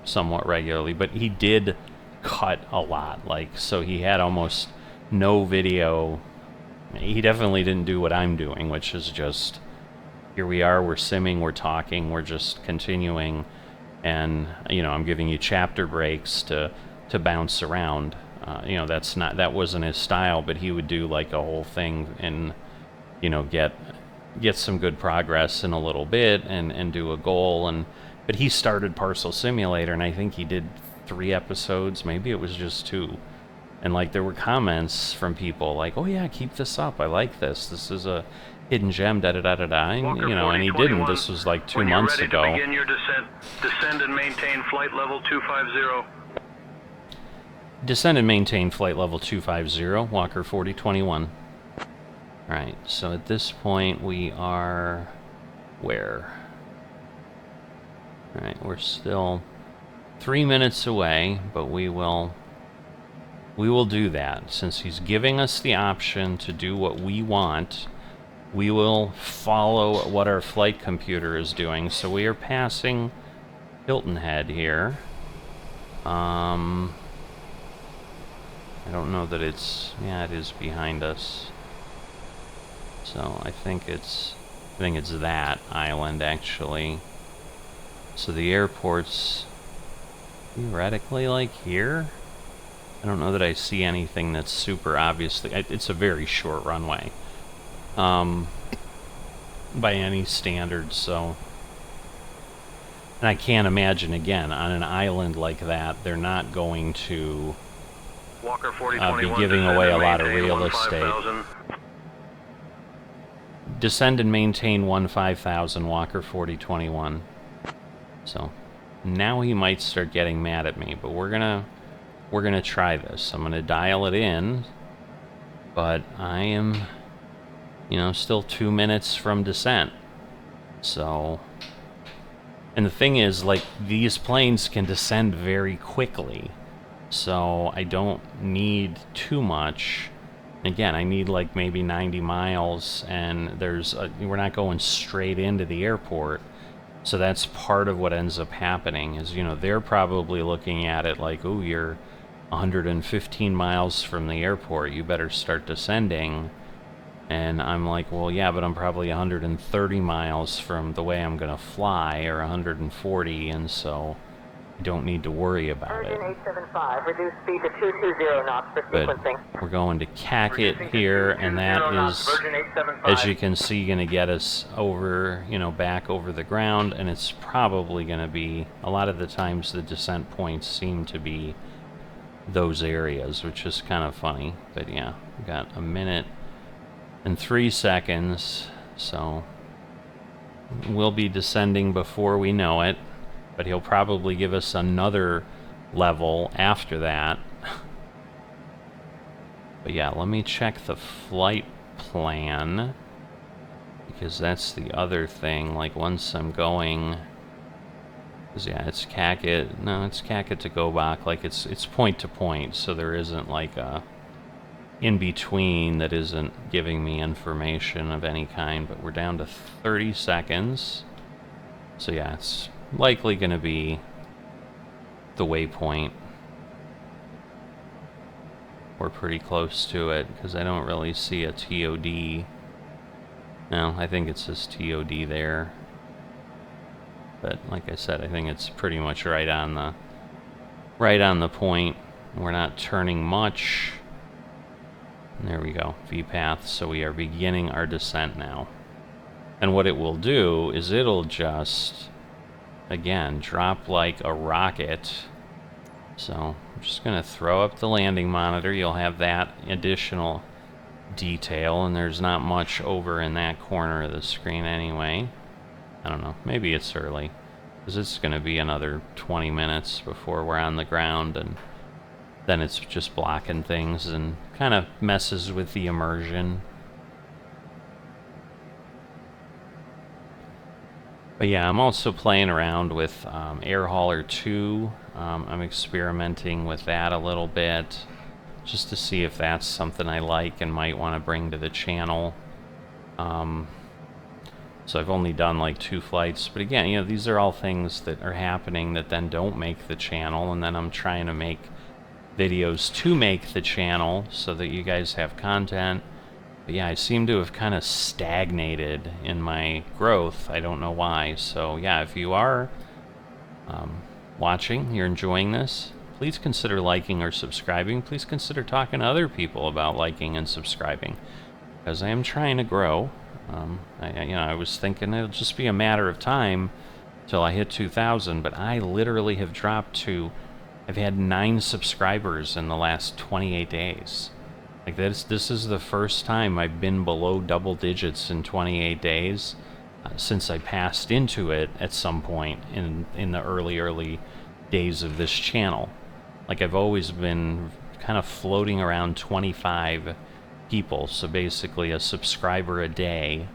somewhat regularly, but he did cut a lot. Like, so he had almost no video. He definitely didn't do what I'm doing, which is just, here we are, we're simming, we're talking, we're just continuing and you know, I'm giving you chapter breaks to bounce around. You know, that wasn't his style, but he would do like a whole thing and, you know, get some good progress in a little bit and do a goal. But he started Parcel Simulator, and I think he did 3 episodes, maybe it was just 2. And like there were comments from people like, "Oh yeah, keep this up. I like this. This is a hidden gem." Da da da da da. And, you know, and he didn't. This was like 2 months ago. When you're ready to begin your descent, descend and maintain flight level 250. Descend and maintain flight level 250. Walker 4021. All right. So at this point we are where? All right. We're still 3 minutes away, but we will do that. Since he's giving us the option to do what we want, we will follow what our flight computer is doing. So we are passing Hilton Head here. I don't know that it's... Yeah, it is behind us. So I think it's that island, actually. So the airport's theoretically like here. I don't know that I see anything that's super obviously... It's a very short runway. By any standards, so... And I can't imagine, again, on an island like that, they're not going to Walker be giving away a lot of real estate. Descend and maintain 15,000, Walker 4021. So, now he might start getting mad at me, but we're gonna try this. I'm gonna dial it in, but I am, you know, still 2 minutes from descent. So, and the thing is, like, these planes can descend very quickly, so I don't need too much. Again, I need like maybe 90 miles, and we're not going straight into the airport. So that's part of what ends up happening is, you know, they're probably looking at it like, oh, you're 115 miles from the airport, you better start descending. And I'm like, well, yeah, but I'm probably 130 miles from the way I'm going to fly, or 140, and so I don't need to worry about it. 875, reduce speed to 220 knots for sequencing. But we're going to Kdab-Kflo here, and that is, as you can see, going to get us over, you know, back over the ground, and it's probably going to be, a lot of the times the descent points seem to be those areas, which is kind of funny. But yeah, we got 1 minute and 3 seconds, so we'll be descending before we know it, but he'll probably give us another level after that. But yeah, let me check the flight plan, because that's the other thing. Like, once I'm going, because yeah, it's Kdab-Kflo. No, it's Kdab-Kflo to Gobak. Like, it's point to point, so there isn't like a in between that isn't giving me information of any kind. But we're down to 30 seconds, so yeah, it's likely going to be the waypoint. We're pretty close to it, because I don't really see a TOD. No, I think it says TOD there. But like I said, I think it's pretty much right on the point. We're not turning much. And there we go, VPath. So we are beginning our descent now. And what it will do is it'll just, again, drop like a rocket. So I'm just going to throw up the landing monitor. You'll have that additional detail, and there's not much over in that corner of the screen anyway. I don't know, maybe it's early, because it's going to be another 20 minutes before we're on the ground, and then it's just blocking things and kind of messes with the immersion. But yeah, I'm also playing around with Air Hauler 2. I'm experimenting with that a little bit, just to see if that's something I like and might want to bring to the channel. So I've only done like 2 flights, but again, you know, these are all things that are happening that then don't make the channel, and then I'm trying to make videos to make the channel so that you guys have content. But yeah, I seem to have kind of stagnated in my growth. I don't know why. So yeah, if you are watching, you're enjoying this, please consider liking or subscribing. Please consider talking to other people about liking and subscribing, because I am trying to grow. I was thinking it'll just be a matter of time till I hit 2,000, but I literally have dropped to, I've had 9 subscribers in the last 28 days. Like this is the first time I've been below double digits in 28 days since I passed into it at some point in the early days of this channel. Like I've always been kind of floating around 25 people, so basically a subscriber a day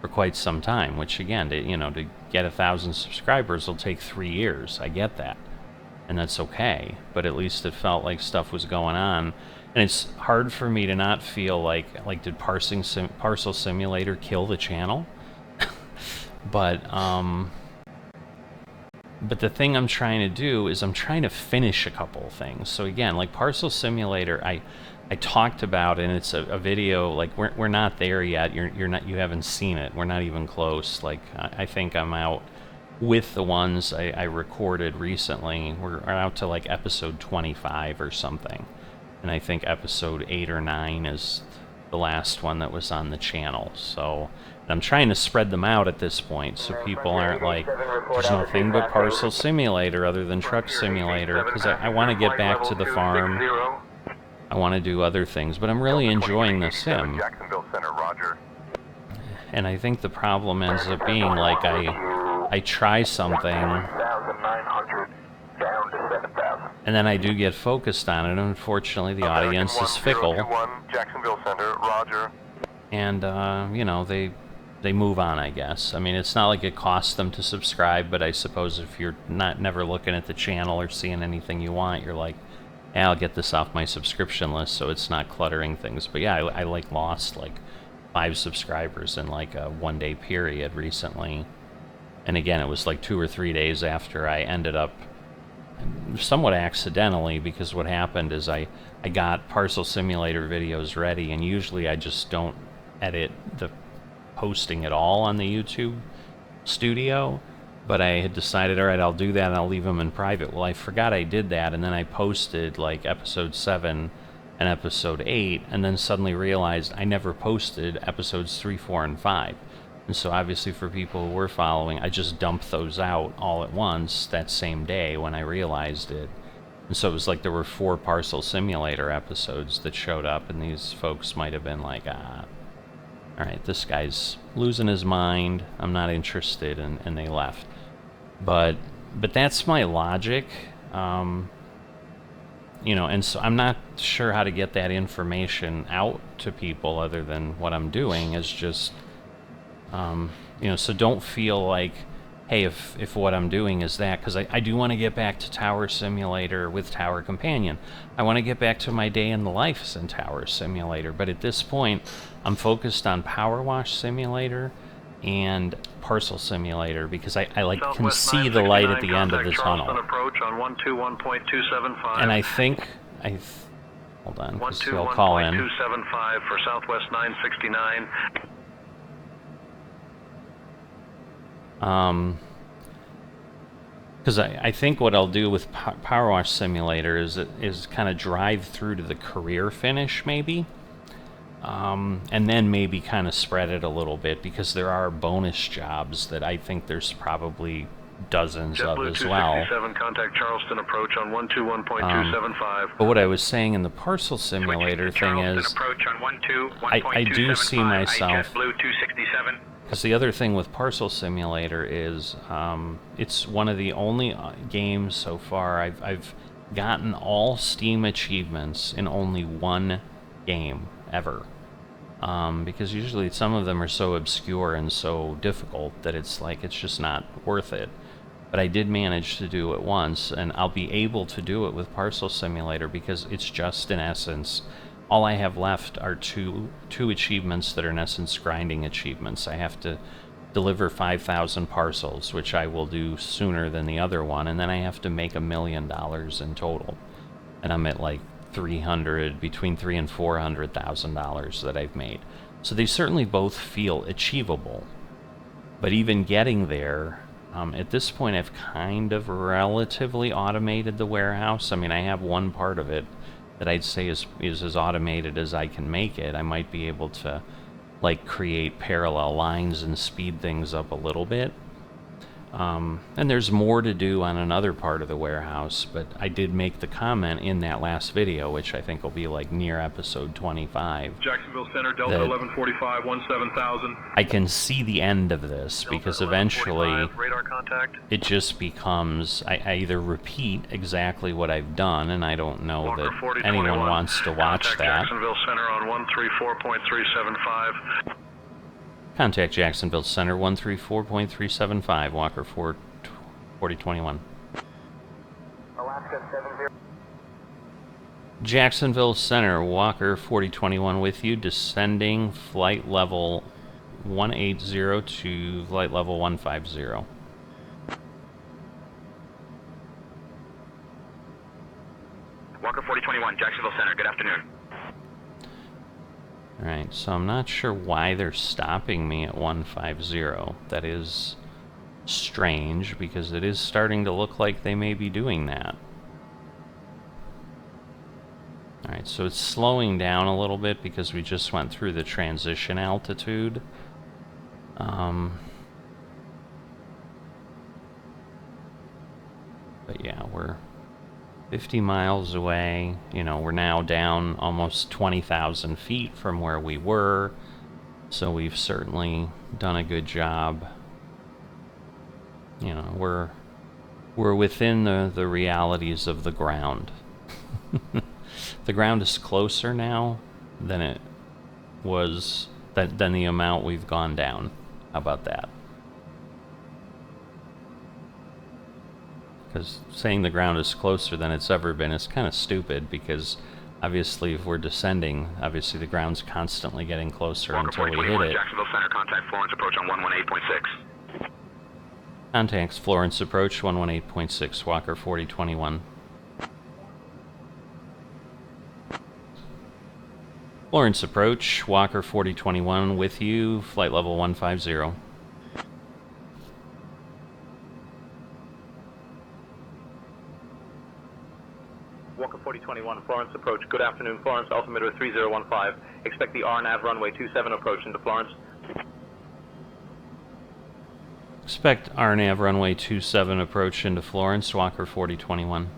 for quite some time, which again, to get 1,000 subscribers will take 3 years. I get that, and that's okay, but at least it felt like stuff was going on. And it's hard for me to not feel like did Parcel Simulator kill the channel? But the thing I'm trying to do is I'm trying to finish a couple of things. So again, like Parcel Simulator, I talked about, and it's a video. Like we're not there yet. You haven't seen it. We're not even close. Like I think I'm out with the ones I recorded recently. We're out to like episode 25 or something, and I think episode 8 or 9 is the last one that was on the channel. So I'm trying to spread them out at this point, so people aren't like, there's nothing but Parcel Simulator other than Truck Simulator, because I want to get back to the farm. I want to do other things, but I'm really enjoying the sim. Jacksonville Center, roger. And I think the problem ends up being like I try something, and then I do get focused on it. Unfortunately, the audience is fickle, Jacksonville Center, roger. and they move on, I guess. I mean, it's not like it costs them to subscribe, but I suppose if you're never looking at the channel or seeing anything you want, you're like, I'll get this off my subscription list so it's not cluttering things. But yeah, I like lost like 5 subscribers in like a 1-day period recently. And again, it was like 2 or 3 days after I ended up, somewhat accidentally, because what happened is I got Parcel Simulator videos ready, and usually I just don't edit the posting at all on the YouTube studio. But I had decided, all right, I'll do that and I'll leave them in private. Well, I forgot I did that, and then I posted like episode 7 and episode 8, and then suddenly realized I never posted episodes 3, 4, and 5. And so obviously for people who were following, I just dumped those out all at once that same day when I realized it. And so it was like there were 4 Parcel Simulator episodes that showed up, and these folks might have been like, alright, this guy's losing his mind, I'm not interested, and they left. But that's my logic, and so I'm not sure how to get that information out to people other than what I'm doing is just, so don't feel like, hey, if what I'm doing is that, because I do want to get back to Tower Simulator with Tower Companion. I want to get back to my day in the life in Tower Simulator, but at this point, I'm focused on Power Wash Simulator and Parcel Simulator, because I can see the light at the end of the tunnel. Approach on 121.275. And I think, hold on, because they'll call in. 121.275 for Southwest 969. Because I think what I'll do with Power Wash Simulator is kind of drive through to the career finish, maybe. And then maybe kind of spread it a little bit, because there are bonus jobs that I think there's probably dozens of as well. Contact Charleston approach on 121.275. But what I was saying in the Parcel Simulator thing is, I do see myself, because the other thing with Parcel Simulator is, it's one of the only games so far I've gotten all Steam achievements in only one game ever. Because usually some of them are so obscure and so difficult that it's like, it's just not worth it. But I did manage to do it once, and I'll be able to do it with Parcel Simulator, because it's just, in essence, all I have left are two achievements that are in essence grinding achievements. I have to deliver 5,000 parcels, which I will do sooner than the other one, and then I have to make $1 million in total. And I'm at like between $300,000 and $400,000 that I've made. So they certainly both feel achievable. But even getting there, At this point, I've kind of relatively automated the warehouse. I mean, I have one part of it that I'd say is as automated as I can make it. I might be able to, like, create parallel lines and speed things up a little bit. And there's more to do on another part of the warehouse, but I did make the comment in that last video, which I think will be like near episode 25. Jacksonville Center, Delta 1145, 17,000. I can see the end of this, because eventually radar contact. it just becomes, I either repeat exactly what I've done, and I don't know Walker that 4021. anyone wants to watch Contact that. Jacksonville Center on 134.375. Contact Jacksonville Center 134.375, Walker 4021. Alaska 70. Jacksonville Center, Walker 4021 with you, descending flight level 180 to flight level 150. Walker 4021, Jacksonville Center, good afternoon. Alright, so I'm not sure why they're stopping me at 150. That is strange, because it is starting to look like they may be doing that. Alright, so it's slowing down a little bit because we just went through the transition altitude. But yeah, we're 50 miles away. You know, we're now down almost 20,000 feet from where we were, so we've certainly done a good job. You know, we're within the realities of the ground. The ground is closer now than it was, than the amount we've gone down. How about that? Because saying the ground is closer than it's ever been is kind of stupid, because obviously if we're descending, obviously the ground's constantly getting closer until we hit it. Jacksonville Center, contact Florence approach on 118.6. Contacts Florence approach 118.6, Walker 4021. Florence approach, Walker 4021 with you, flight level 150. Walker 4021, Florence approach. Good afternoon, Florence, altimeter 3015. Expect the RNAV runway 27 approach into Florence. Expect RNAV runway 27 approach into Florence, Walker 4021.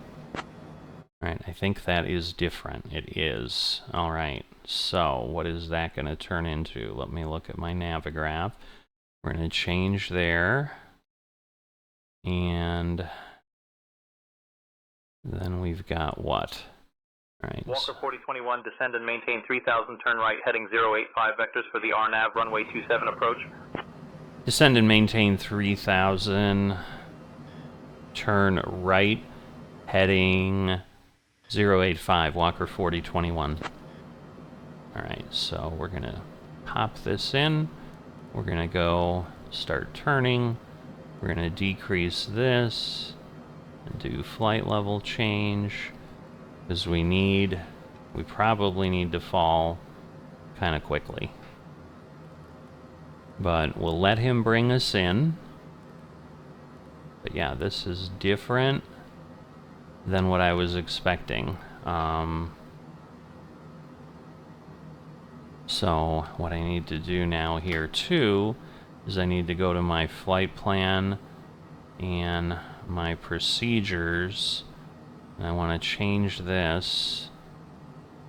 Alright, I think that is different. It is. Alright, so what is that going to turn into? Let me look at my Navigraph. We're going to change there. And then we've got what? Alright. Walker 4021, descend and maintain 3000, turn right, heading 085 vectors for the RNAV runway 27 approach. Descend and maintain 3000, turn right, heading 085, Walker 4021. Alright, so we're going to pop this in. We're going to go start turning. We're going to decrease this and do flight level change, because we probably need to fall kind of quickly. But we'll let him bring us in. But yeah, this is different than what I was expecting. So what I need to do now here too is I need to go to my flight plan and my procedures, and I want to change this.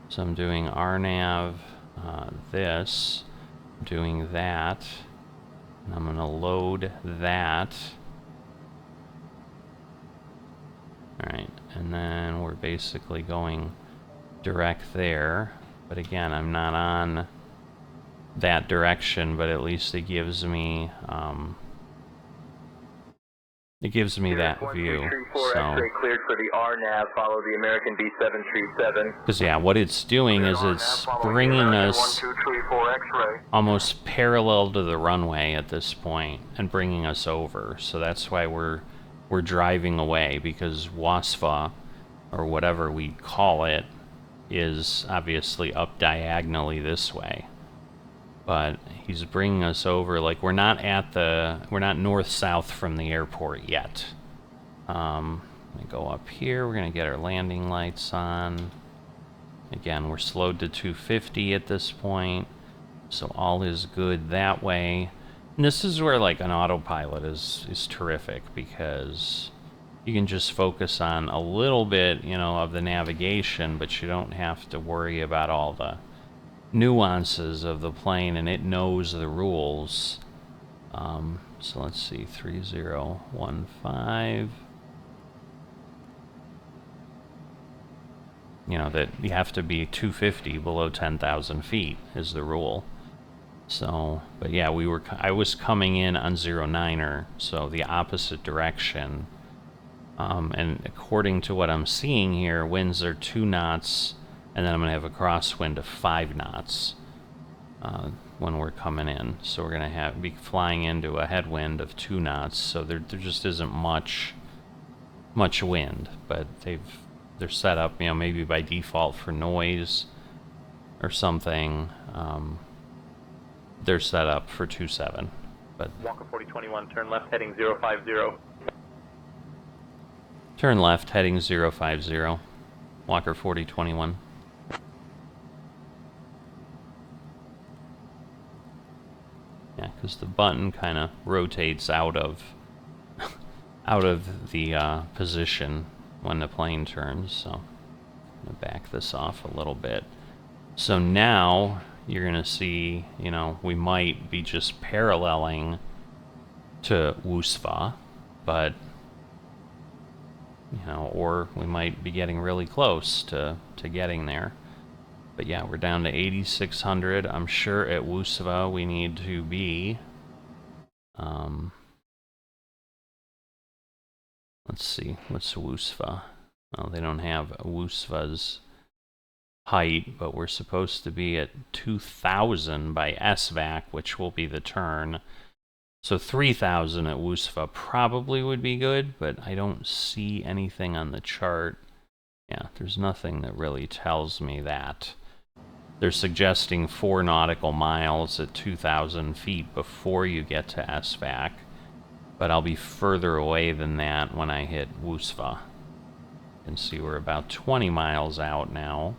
So I'm doing RNAV this, I'm doing that, and I'm going to load that. Alright, and then we're basically going direct there. But again, I'm not on that direction, but at least it gives me that view. So, Cleared for the RNAV, follow the American B737. because yeah, what it's doing is it's bringing us almost parallel to the runway at this point and bringing us over. So that's why we're driving away, because WASFA, or whatever we call it, is obviously up diagonally this way. but he's bringing us over. Like, we're not north-south from the airport yet. Let me go up here. We're gonna get our landing lights on. Again, we're slowed to 250 at this point, so all is good that way. And this is where, like, an autopilot is terrific, because you can just focus on a little bit, you know, of the navigation, but you don't have to worry about all the nuances of the plane, and it knows the rules. So let's see, 3015. You know, that you have to be 250 below 10,000 feet is the rule. So, but yeah, I was coming in on 09er, so the opposite direction. And according to what I'm seeing here, winds are 2 knots, and then I'm gonna have a crosswind of 5 knots when we're coming in. So we're gonna be flying into a headwind of 2 knots. So there just isn't much wind, but they're set up, you know, maybe by default for noise or something. They're set up for 2.7, but Walker 4021, turn left heading 050. turn left heading 050. Walker 4021. Yeah, because the button kind of rotates out of the position when the plane turns, so I'm going to back this off a little bit. So now you're going to see, you know, we might be just paralleling to Msfs, but, you know, or we might be getting really close to getting there. But yeah, we're down to 8,600. I'm sure at Msfs we need to be, let's see, what's Msfs? Well, they don't have Msfs height, but we're supposed to be at 2,000 by SVAC, which will be the turn. So 3,000 at Msfs probably would be good, but I don't see anything on the chart. Yeah, there's nothing that really tells me that. They're suggesting 4 nautical miles at 2,000 feet before you get to SVAC, but I'll be further away than that when I hit Msfs. You can see we're about 20 miles out now.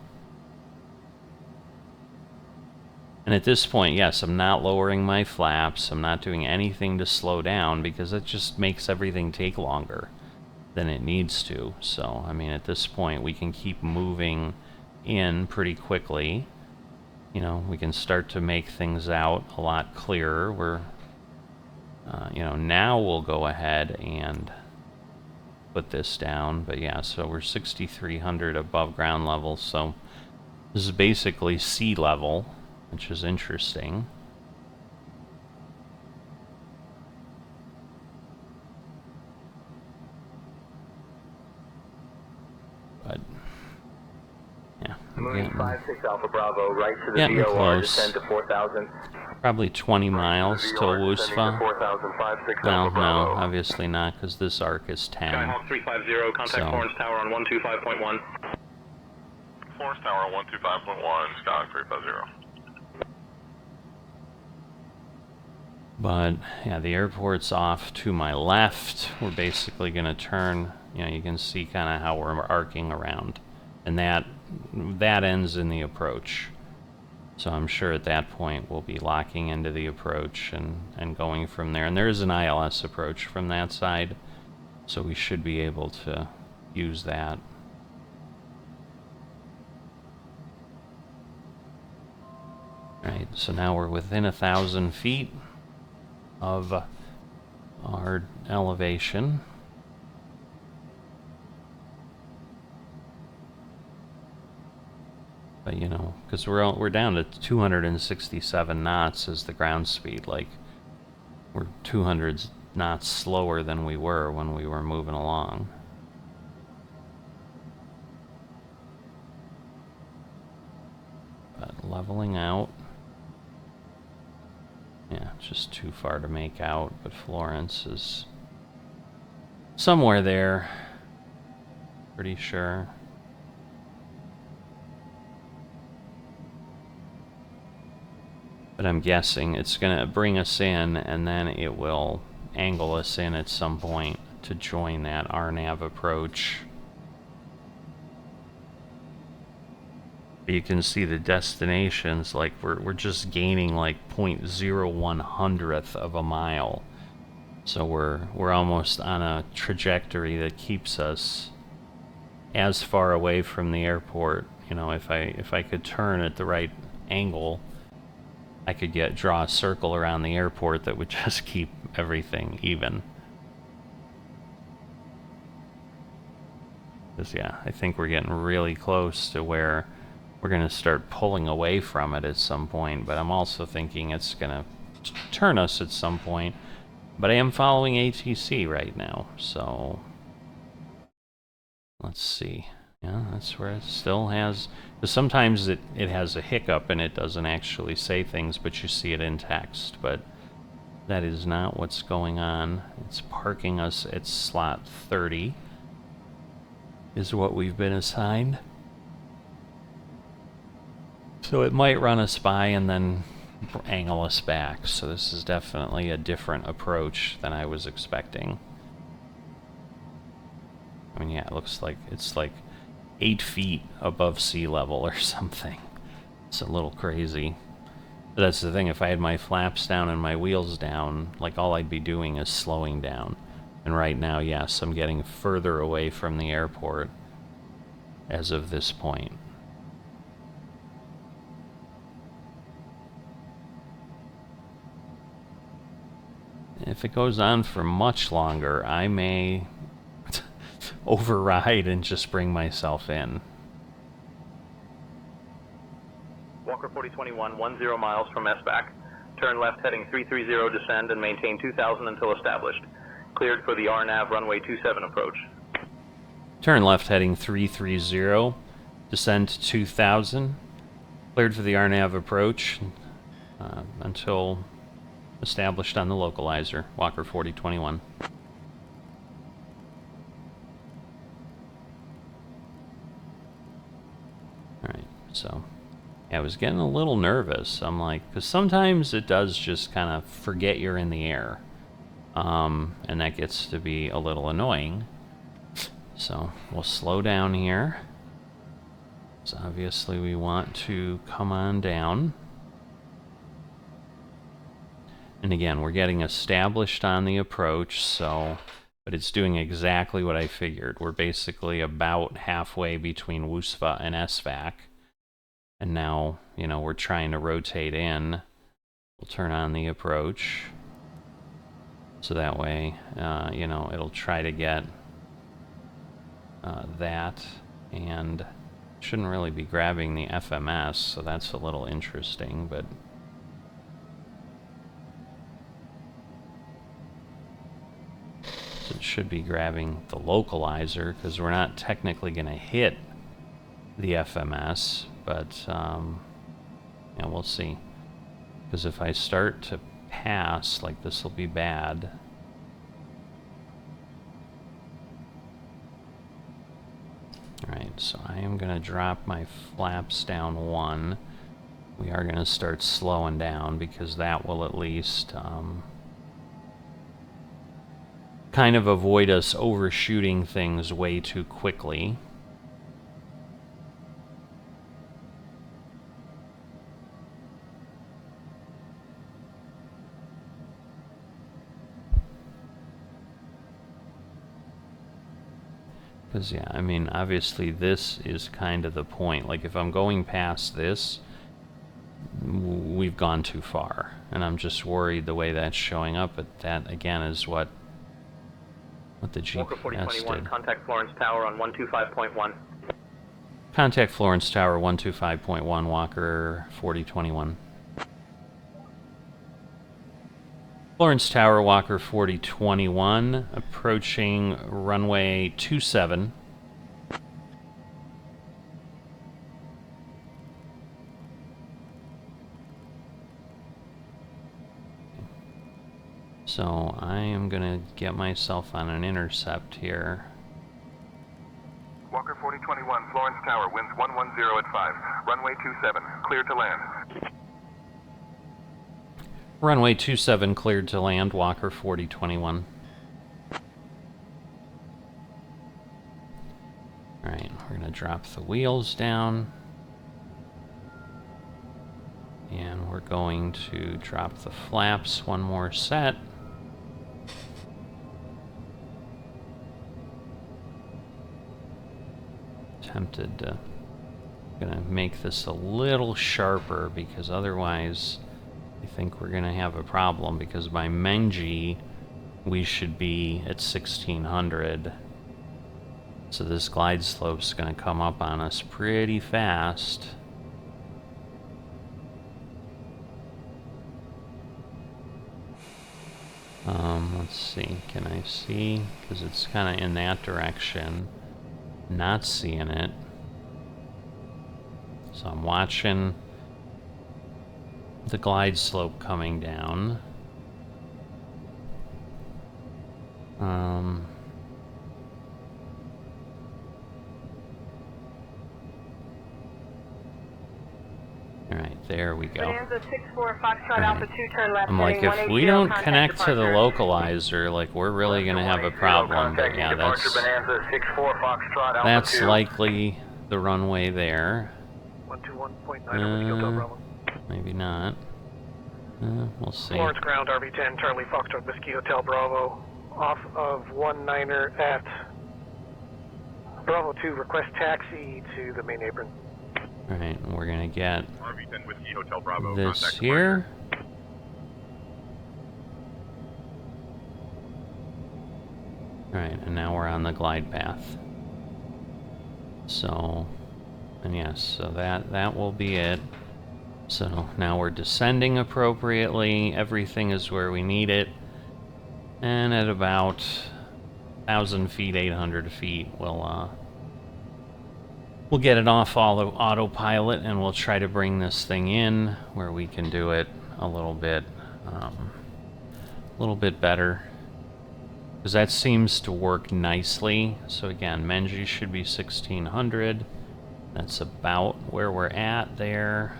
And at this point, yes, I'm not lowering my flaps. I'm not doing anything to slow down, because it just makes everything take longer than it needs to. So, I mean, at this point, we can keep moving in pretty quickly. You know, we can start to make things out a lot clearer. We're, you know, now we'll go ahead and put this down. But yeah, so we're 6,300 above ground level. So this is basically sea level, which is interesting. But yeah, Moving 56 Alpha Bravo, right to the getting VOR, close. descend to 4,000. Probably 20 miles till Msfs. 4056 Well, Alpha no, Bravo. obviously not, because this arc is 10. Skyhawk 350, contact So- Florence Tower on 125.1. Florence Tower 125.1, Skyhawk 350. But yeah, the airport's off to my left. We're basically going to turn, you know, you can see kind of how we're arcing around. And that ends in the approach. So I'm sure at that point we'll be locking into the approach and going from there. And there is an ILS approach from that side, so we should be able to use that. Alright, so now we're within 1,000 feet of our elevation. But you know, because we're down to 267 knots as the ground speed. Like, we're 200 knots slower than we were when we were moving along. But leveling out. Yeah, just too far to make out, but Florence is somewhere there. Pretty sure. But But I'm guessing it's going to bring us in, and then it will angle us in at some point to join that RNAV approach. You can see the destinations, like we're just gaining like 0.01 of a mile. So we're almost on a trajectory that keeps us as far away from the airport. You know, if I could turn at the right angle, I could draw a circle around the airport that would just keep everything even. Because yeah, I think we're getting really close to where we're going to start pulling away from it at some point, but I'm also thinking it's going to turn us at some point. But I am following ATC right now, so let's see. Yeah, that's where it still has, because sometimes it has a hiccup and it doesn't actually say things, but you see it in text. But that is not what's going on. It's parking us at slot 30 is what we've been assigned. So it might run us by and then angle us back. So this is definitely a different approach than I was expecting. I mean, yeah, it looks like it's like 8 feet above sea level or something. It's a little crazy. But that's the thing, if I had my flaps down and my wheels down, like all I'd be doing is slowing down. And right now, yes, I'm getting further away from the airport as of this point. If it goes on for much longer, I may override and just bring myself in. Walker 4021, 10 miles from SBAC. Turn left heading 330, descend and maintain 2000 until established. Cleared for the RNAV runway 27 approach. Turn left heading 330, descend to 2000. Cleared for the RNAV approach until established on the localizer. Walker 4021. Alright, so yeah, I was getting a little nervous. I'm like, because sometimes it does just kind of forget you're in the air. And that gets to be a little annoying. So we'll slow down here. So obviously we want to come on down. And again, we're getting established on the approach, so, but it's doing exactly what I figured. We're basically about halfway between Msfs and SVAC. And now, you know, we're trying to rotate in. We'll turn on the approach. So that way, you know, it'll try to get that. And shouldn't really be grabbing the FMS, so that's a little interesting, but it should be grabbing the localizer, because we're not technically going to hit the FMS, but yeah, we'll see. Because if I start to pass, like, this will be bad. Alright, so I am going to drop my flaps down 1. We are going to start slowing down, because that will at least kind of avoid us overshooting things way too quickly. Because, yeah, I mean, obviously this is kind of the point. Like, if I'm going past this, we've gone too far. And I'm just worried the way that's showing up, but that, again, is what the GPS Walker 4021, did. contact Florence Tower on 125.1. Contact Florence Tower 125.1, Walker 4021. Florence Tower, Walker 4021, approaching runway 27. So I am going to get myself on an intercept here. Walker 4021, Florence Tower, winds 110 at 5. Runway 27, clear to land. Runway 27 cleared to land, Walker 4021. Alright, we're going to drop the wheels down. And we're going to drop the flaps one more set. Tempted to... Gonna make this a little sharper because otherwise I think we're gonna have a problem, because by Menji we should be at 1600. So this glide slope's gonna come up on us pretty fast. Let's see, can I see? Because it's kind of in that direction. Not seeing it. So I'm watching the glide slope coming down. Alright, there we go. Bonanza 6-4 Foxtrot Alpha 2, turn left. I'm like, if we don't connect to the localizer, like, we're really gonna have a problem. But yeah, that's likely the runway there. 121.9 Bravo. Maybe not. We'll see. Lawrence Ground, RV10, Charlie Foxtrot Whiskey Hotel Bravo, off of 19er at Bravo 2, request taxi to the main apron. Alright, we're gonna get RV10 Whiskey Hotel Bravo. this here. Alright, and now we're on the glide path. So, and yes, so that will be it. So now we're descending appropriately, everything is where we need it, and at about 1,000 feet, 800 feet, we'll get it off autopilot, and we'll try to bring this thing in where we can do it a little bit better, because that seems to work nicely. So again, Menji should be 1600. That's about where we're at there.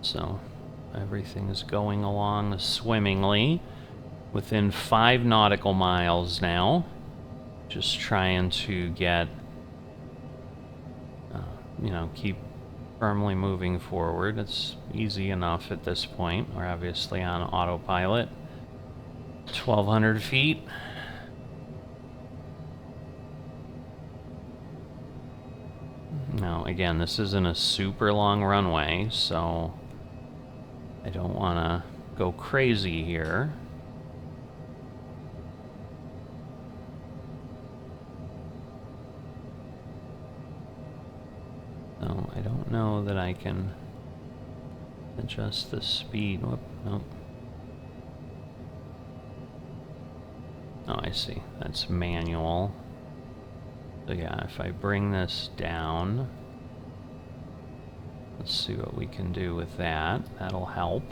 So everything is going along swimmingly. Within 5 nautical miles now. Just trying to get, you know, keep firmly moving forward. It's easy enough at this point. We're obviously on autopilot. 1,200 feet. Now, again, this isn't a super long runway, so I don't want to go crazy here. So I don't know that I can adjust the speed. Whoop, nope. Oh, I see. That's manual. So yeah, if I bring this down, let's see what we can do with that. That'll help.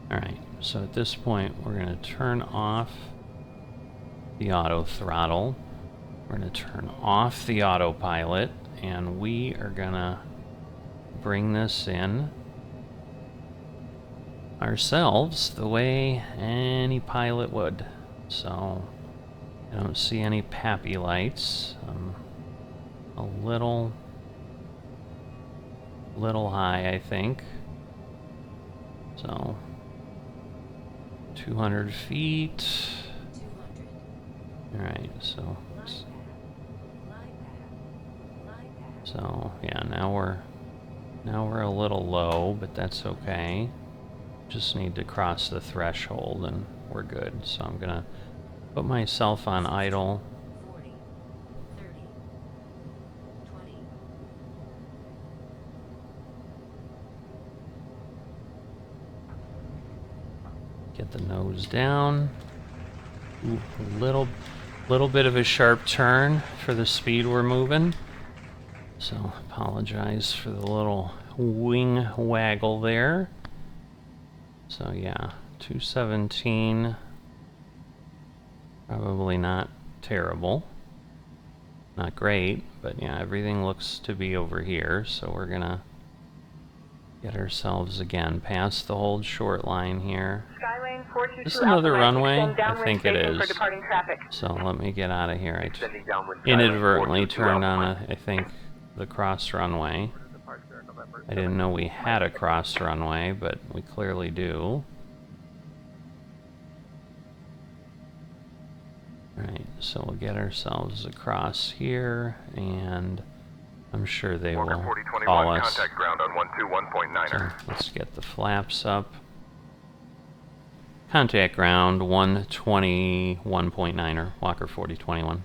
Alright, so at this point we're going to turn off the auto throttle. We're going to turn off the autopilot, and we are going to bring this in ourselves the way any pilot would. So I don't see any pappy lights. A little high, I think. So 200 feet. All right, so yeah, now we're a little low, but that's okay. Just need to cross the threshold and we're good. So I'm gonna put myself on idle. 40, 30, 20. Get the nose down. Ooh, a little bit of a sharp turn for the speed we're moving. So apologize for the little wing waggle there. So yeah, 217. Probably not terrible. Not great, but yeah, everything looks to be over here, so we're gonna Get ourselves again past the hold short line here. Skylane 422 Is this another Alpha Mike, runway? extend I downwind think it station for is. departing traffic. So let me get out of here. I Extending downwind Skylane inadvertently 422 turned Alpha on Mike. I think, the cross runway. I didn't know we had a cross runway, but we clearly do. Alright, so we'll get ourselves across here, and I'm sure they Walker will 4021, call us. contact ground on 121.9er. So let's get the flaps up. Contact ground 121.9er, Walker 4021.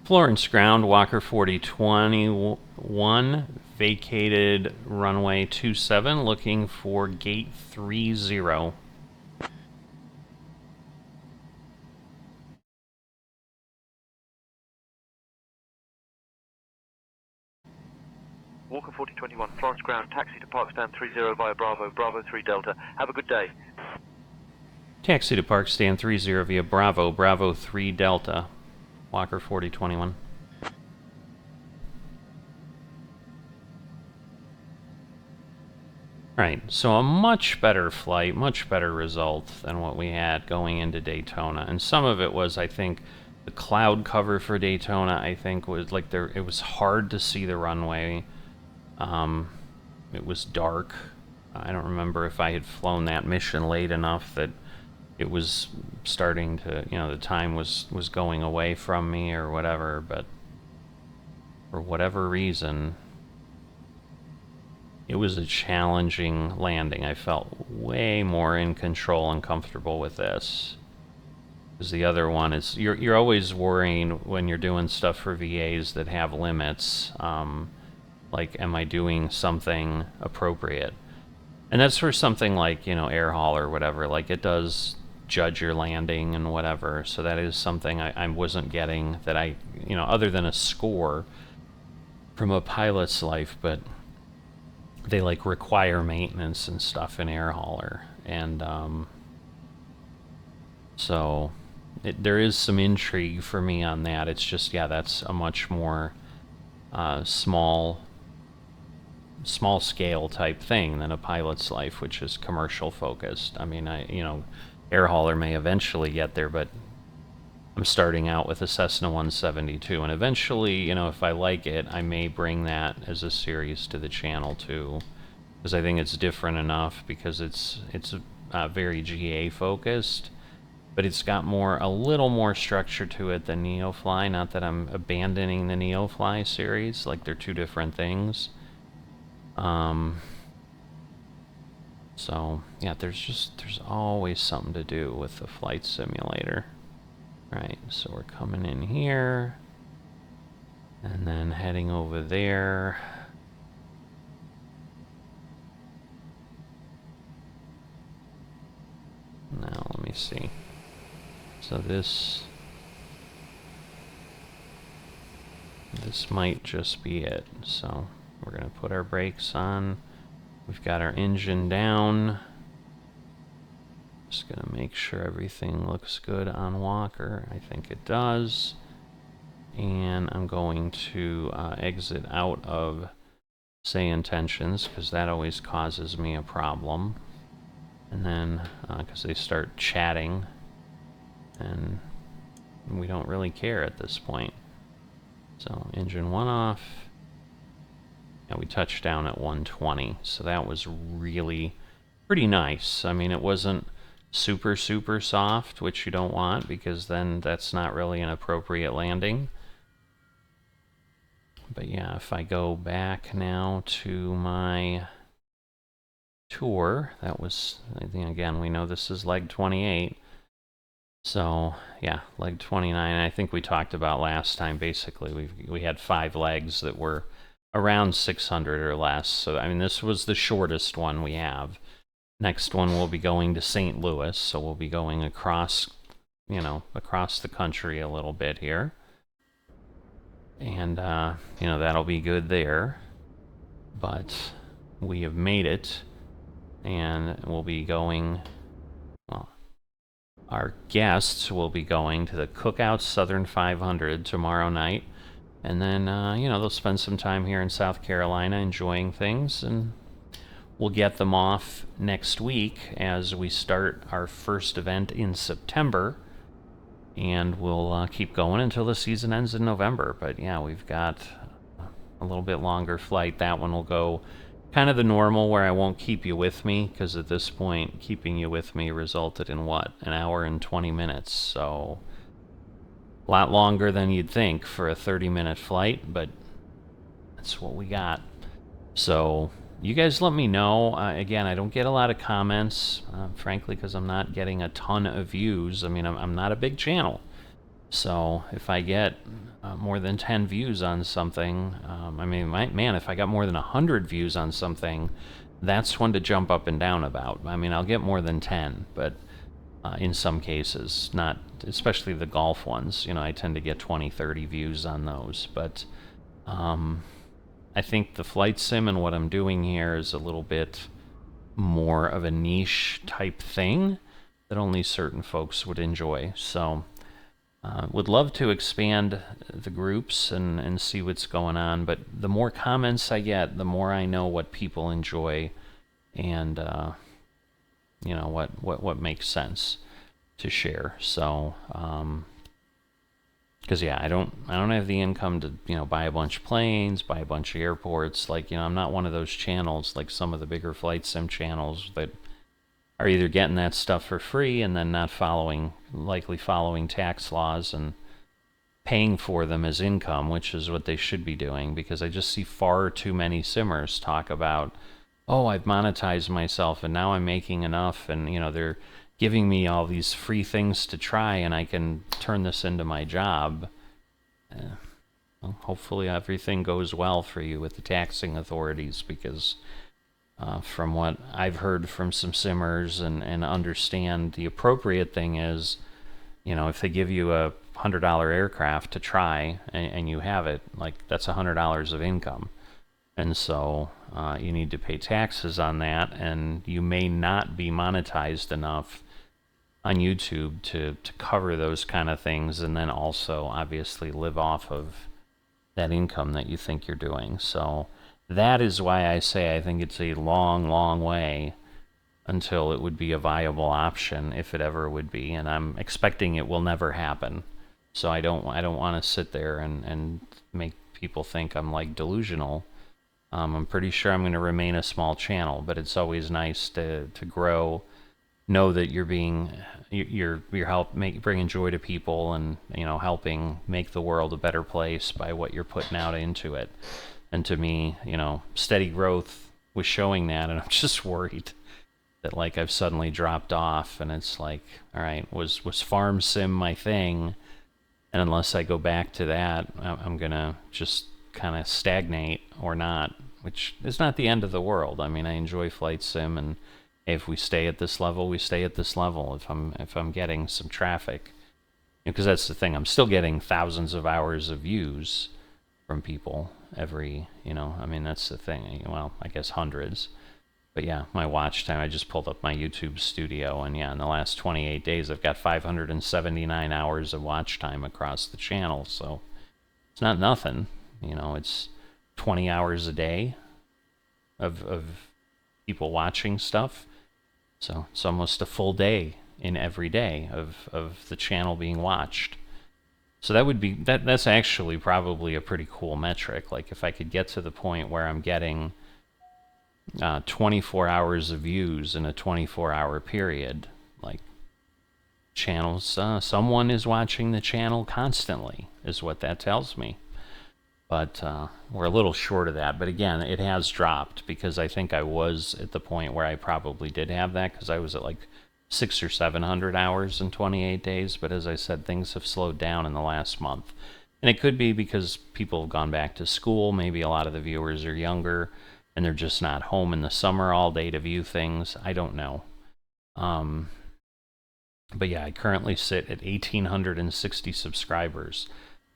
Florence ground, Walker 4021, vacated runway 27, looking for gate 30. Walker 4021, Florence ground, taxi to Park Stand 30 via Bravo, Bravo 3 Delta. Have a good day. Taxi to Park Stand 30 via Bravo, Bravo 3 Delta, Walker 4021. Right, so a much better flight, much better result than what we had going into Daytona. And some of it was, I think, the cloud cover for Daytona, I think, was like it was hard to see the runway. It was dark. I don't remember if I had flown that mission late enough that it was starting to, the time was going away from me or whatever, but for whatever reason, it was a challenging landing. I felt way more in control and comfortable with this. Because the other one is, you're always worrying when you're doing stuff for VAs that have limits, like, am I doing something appropriate? And that's for something like, air haul or whatever, like it does judge your landing and whatever, so that is something I wasn't getting that I, other than a score from a pilot's life, but they like require maintenance and stuff in air hauler, and so there is some intrigue for me on that. It's just, yeah, that's a much more small scale type thing than a pilot's life, which is commercial focused. I mean, air hauler may eventually get there, but I'm starting out with a Cessna 172, and eventually, if I like it, I may bring that as a series to the channel too, because I think it's different enough, because it's very GA focused, but it's got a little more structure to it than Neofly. Not that I'm abandoning the Neofly series, like they're two different things. So yeah, there's always something to do with the flight simulator. Right, so we're coming in here, and then heading over there. Now, let me see. So this might just be it. So we're going to put our brakes on. We've got our engine down. Just gonna make sure everything looks good on Walker. I think it does. And I'm going to exit out of say intentions, because that always causes me a problem. And then, because they start chatting, and we don't really care at this point. So engine 1 off. Yeah, we touched down at 120, so that was really pretty nice. I mean, it wasn't super soft, which you don't want, because then that's not really an appropriate landing. But yeah, if I go back now to my tour, that was, I think, again, we know this is leg 28. So yeah, leg 29, I think we talked about last time, basically we had 5 legs that were around 600 or less. So I mean, this was the shortest one we have. Next one we'll be going to St. Louis, so we'll be going across, across the country a little bit here. And, that'll be good there. But we have made it, and we'll be going, well, our guests will be going to the Cookout Southern 500 tomorrow night, And then, you know, they'll spend some time here in South Carolina enjoying things, and we'll get them off next week as we start our first event in September, and we'll keep going until the season ends in November. But yeah, we've got a little bit longer flight. That one will go kind of the normal, where I won't keep you with me, because at this point, keeping you with me resulted in what, an hour and 20 minutes. So a lot longer than you'd think for a 30-minute flight, but that's what we got. So you guys let me know. Again, I don't get a lot of comments, frankly, because I'm not getting a ton of views. I mean, I'm not a big channel. So if I get more than 10 views on something, I mean, man, if I got more than 100 views on something, that's one to jump up and down about. I mean, I'll get more than 10, but in some cases, not, especially the golf ones, you know, I tend to get 20, 30 views on those. But I think the flight sim and what I'm doing here is a little bit more of a niche type thing that only certain folks would enjoy. So would love to expand the groups and see what's going on, but the more comments I get, the more I know what people enjoy, and you know, what makes sense to share. So because yeah, I don't have the income to, you know, buy a bunch of planes, buy a bunch of airports. Like, you know, I'm not one of those channels like some of the bigger flight sim channels that are either getting that stuff for free and then not likely following tax laws and paying for them as income, which is what they should be doing. Because I just see far too many simmers talk about, oh, I've monetized myself and now I'm making enough, and, you know, they're giving me all these free things to try and I can turn this into my job. Well, hopefully everything goes well for you with the taxing authorities, because from what I've heard from some simmers and understand, the appropriate thing is, you know, if they give you a $100 aircraft to try and you have it, like, that's $100 of income. And so you need to pay taxes on that, and you may not be monetized enough on YouTube to cover those kind of things, and then also obviously live off of that income that you think you're doing. So that is why I say I think it's a long, long way until it would be a viable option, if it ever would be, and I'm expecting it will never happen. So I don't want to sit there and make people think I'm like delusional. I'm pretty sure I'm going to remain a small channel, but it's always nice to grow, know that you're bringing joy to people, and, you know, helping make the world a better place by what you're putting out into it. And to me, you know, steady growth was showing that, and I'm just worried that, like, I've suddenly dropped off, and it's like, all right, was farm sim my thing? And unless I go back to that, I'm gonna just kind of stagnate or not, which is not the end of the world. I mean, I enjoy flight sim, and if we stay at this level, we stay at this level. If I'm getting some traffic, because that's the thing, I'm still getting thousands of hours of views from people every, you know, I mean, that's the thing. Well, I guess hundreds. But yeah, my watch time, I just pulled up my YouTube studio, and yeah, in the last 28 days, I've got 579 hours of watch time across the channel. So it's not nothing, you know, it's 20 hours a day of people watching stuff. So it's almost a full day in every day of the channel being watched. So that would be, that's actually probably a pretty cool metric. Like, if I could get to the point where I'm getting 24 hours of views in a 24-hour period, like, channels, someone is watching the channel constantly, is what that tells me. But we're a little short of that. But again, it has dropped, because I think I was at the point where I probably did have that, because I was at like 600 or 700 hours in 28 days. But as I said, things have slowed down in the last month. And it could be because people have gone back to school. Maybe a lot of the viewers are younger, and they're just not home in the summer all day to view things. I don't know. But yeah, I currently sit at 1,860 subscribers.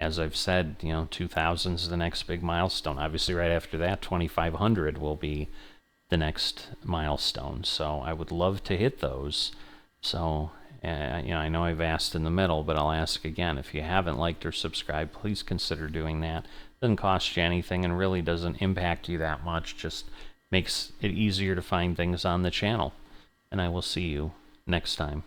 As I've said, you know, 2,000 is the next big milestone. Obviously, right after that, 2,500 will be the next milestone. So I would love to hit those. So You know, I know I've asked in the middle, but I'll ask again. If you haven't liked or subscribed, please consider doing that. Doesn't cost you anything and really doesn't impact you that much. Just makes it easier to find things on the channel. And I will see you next time.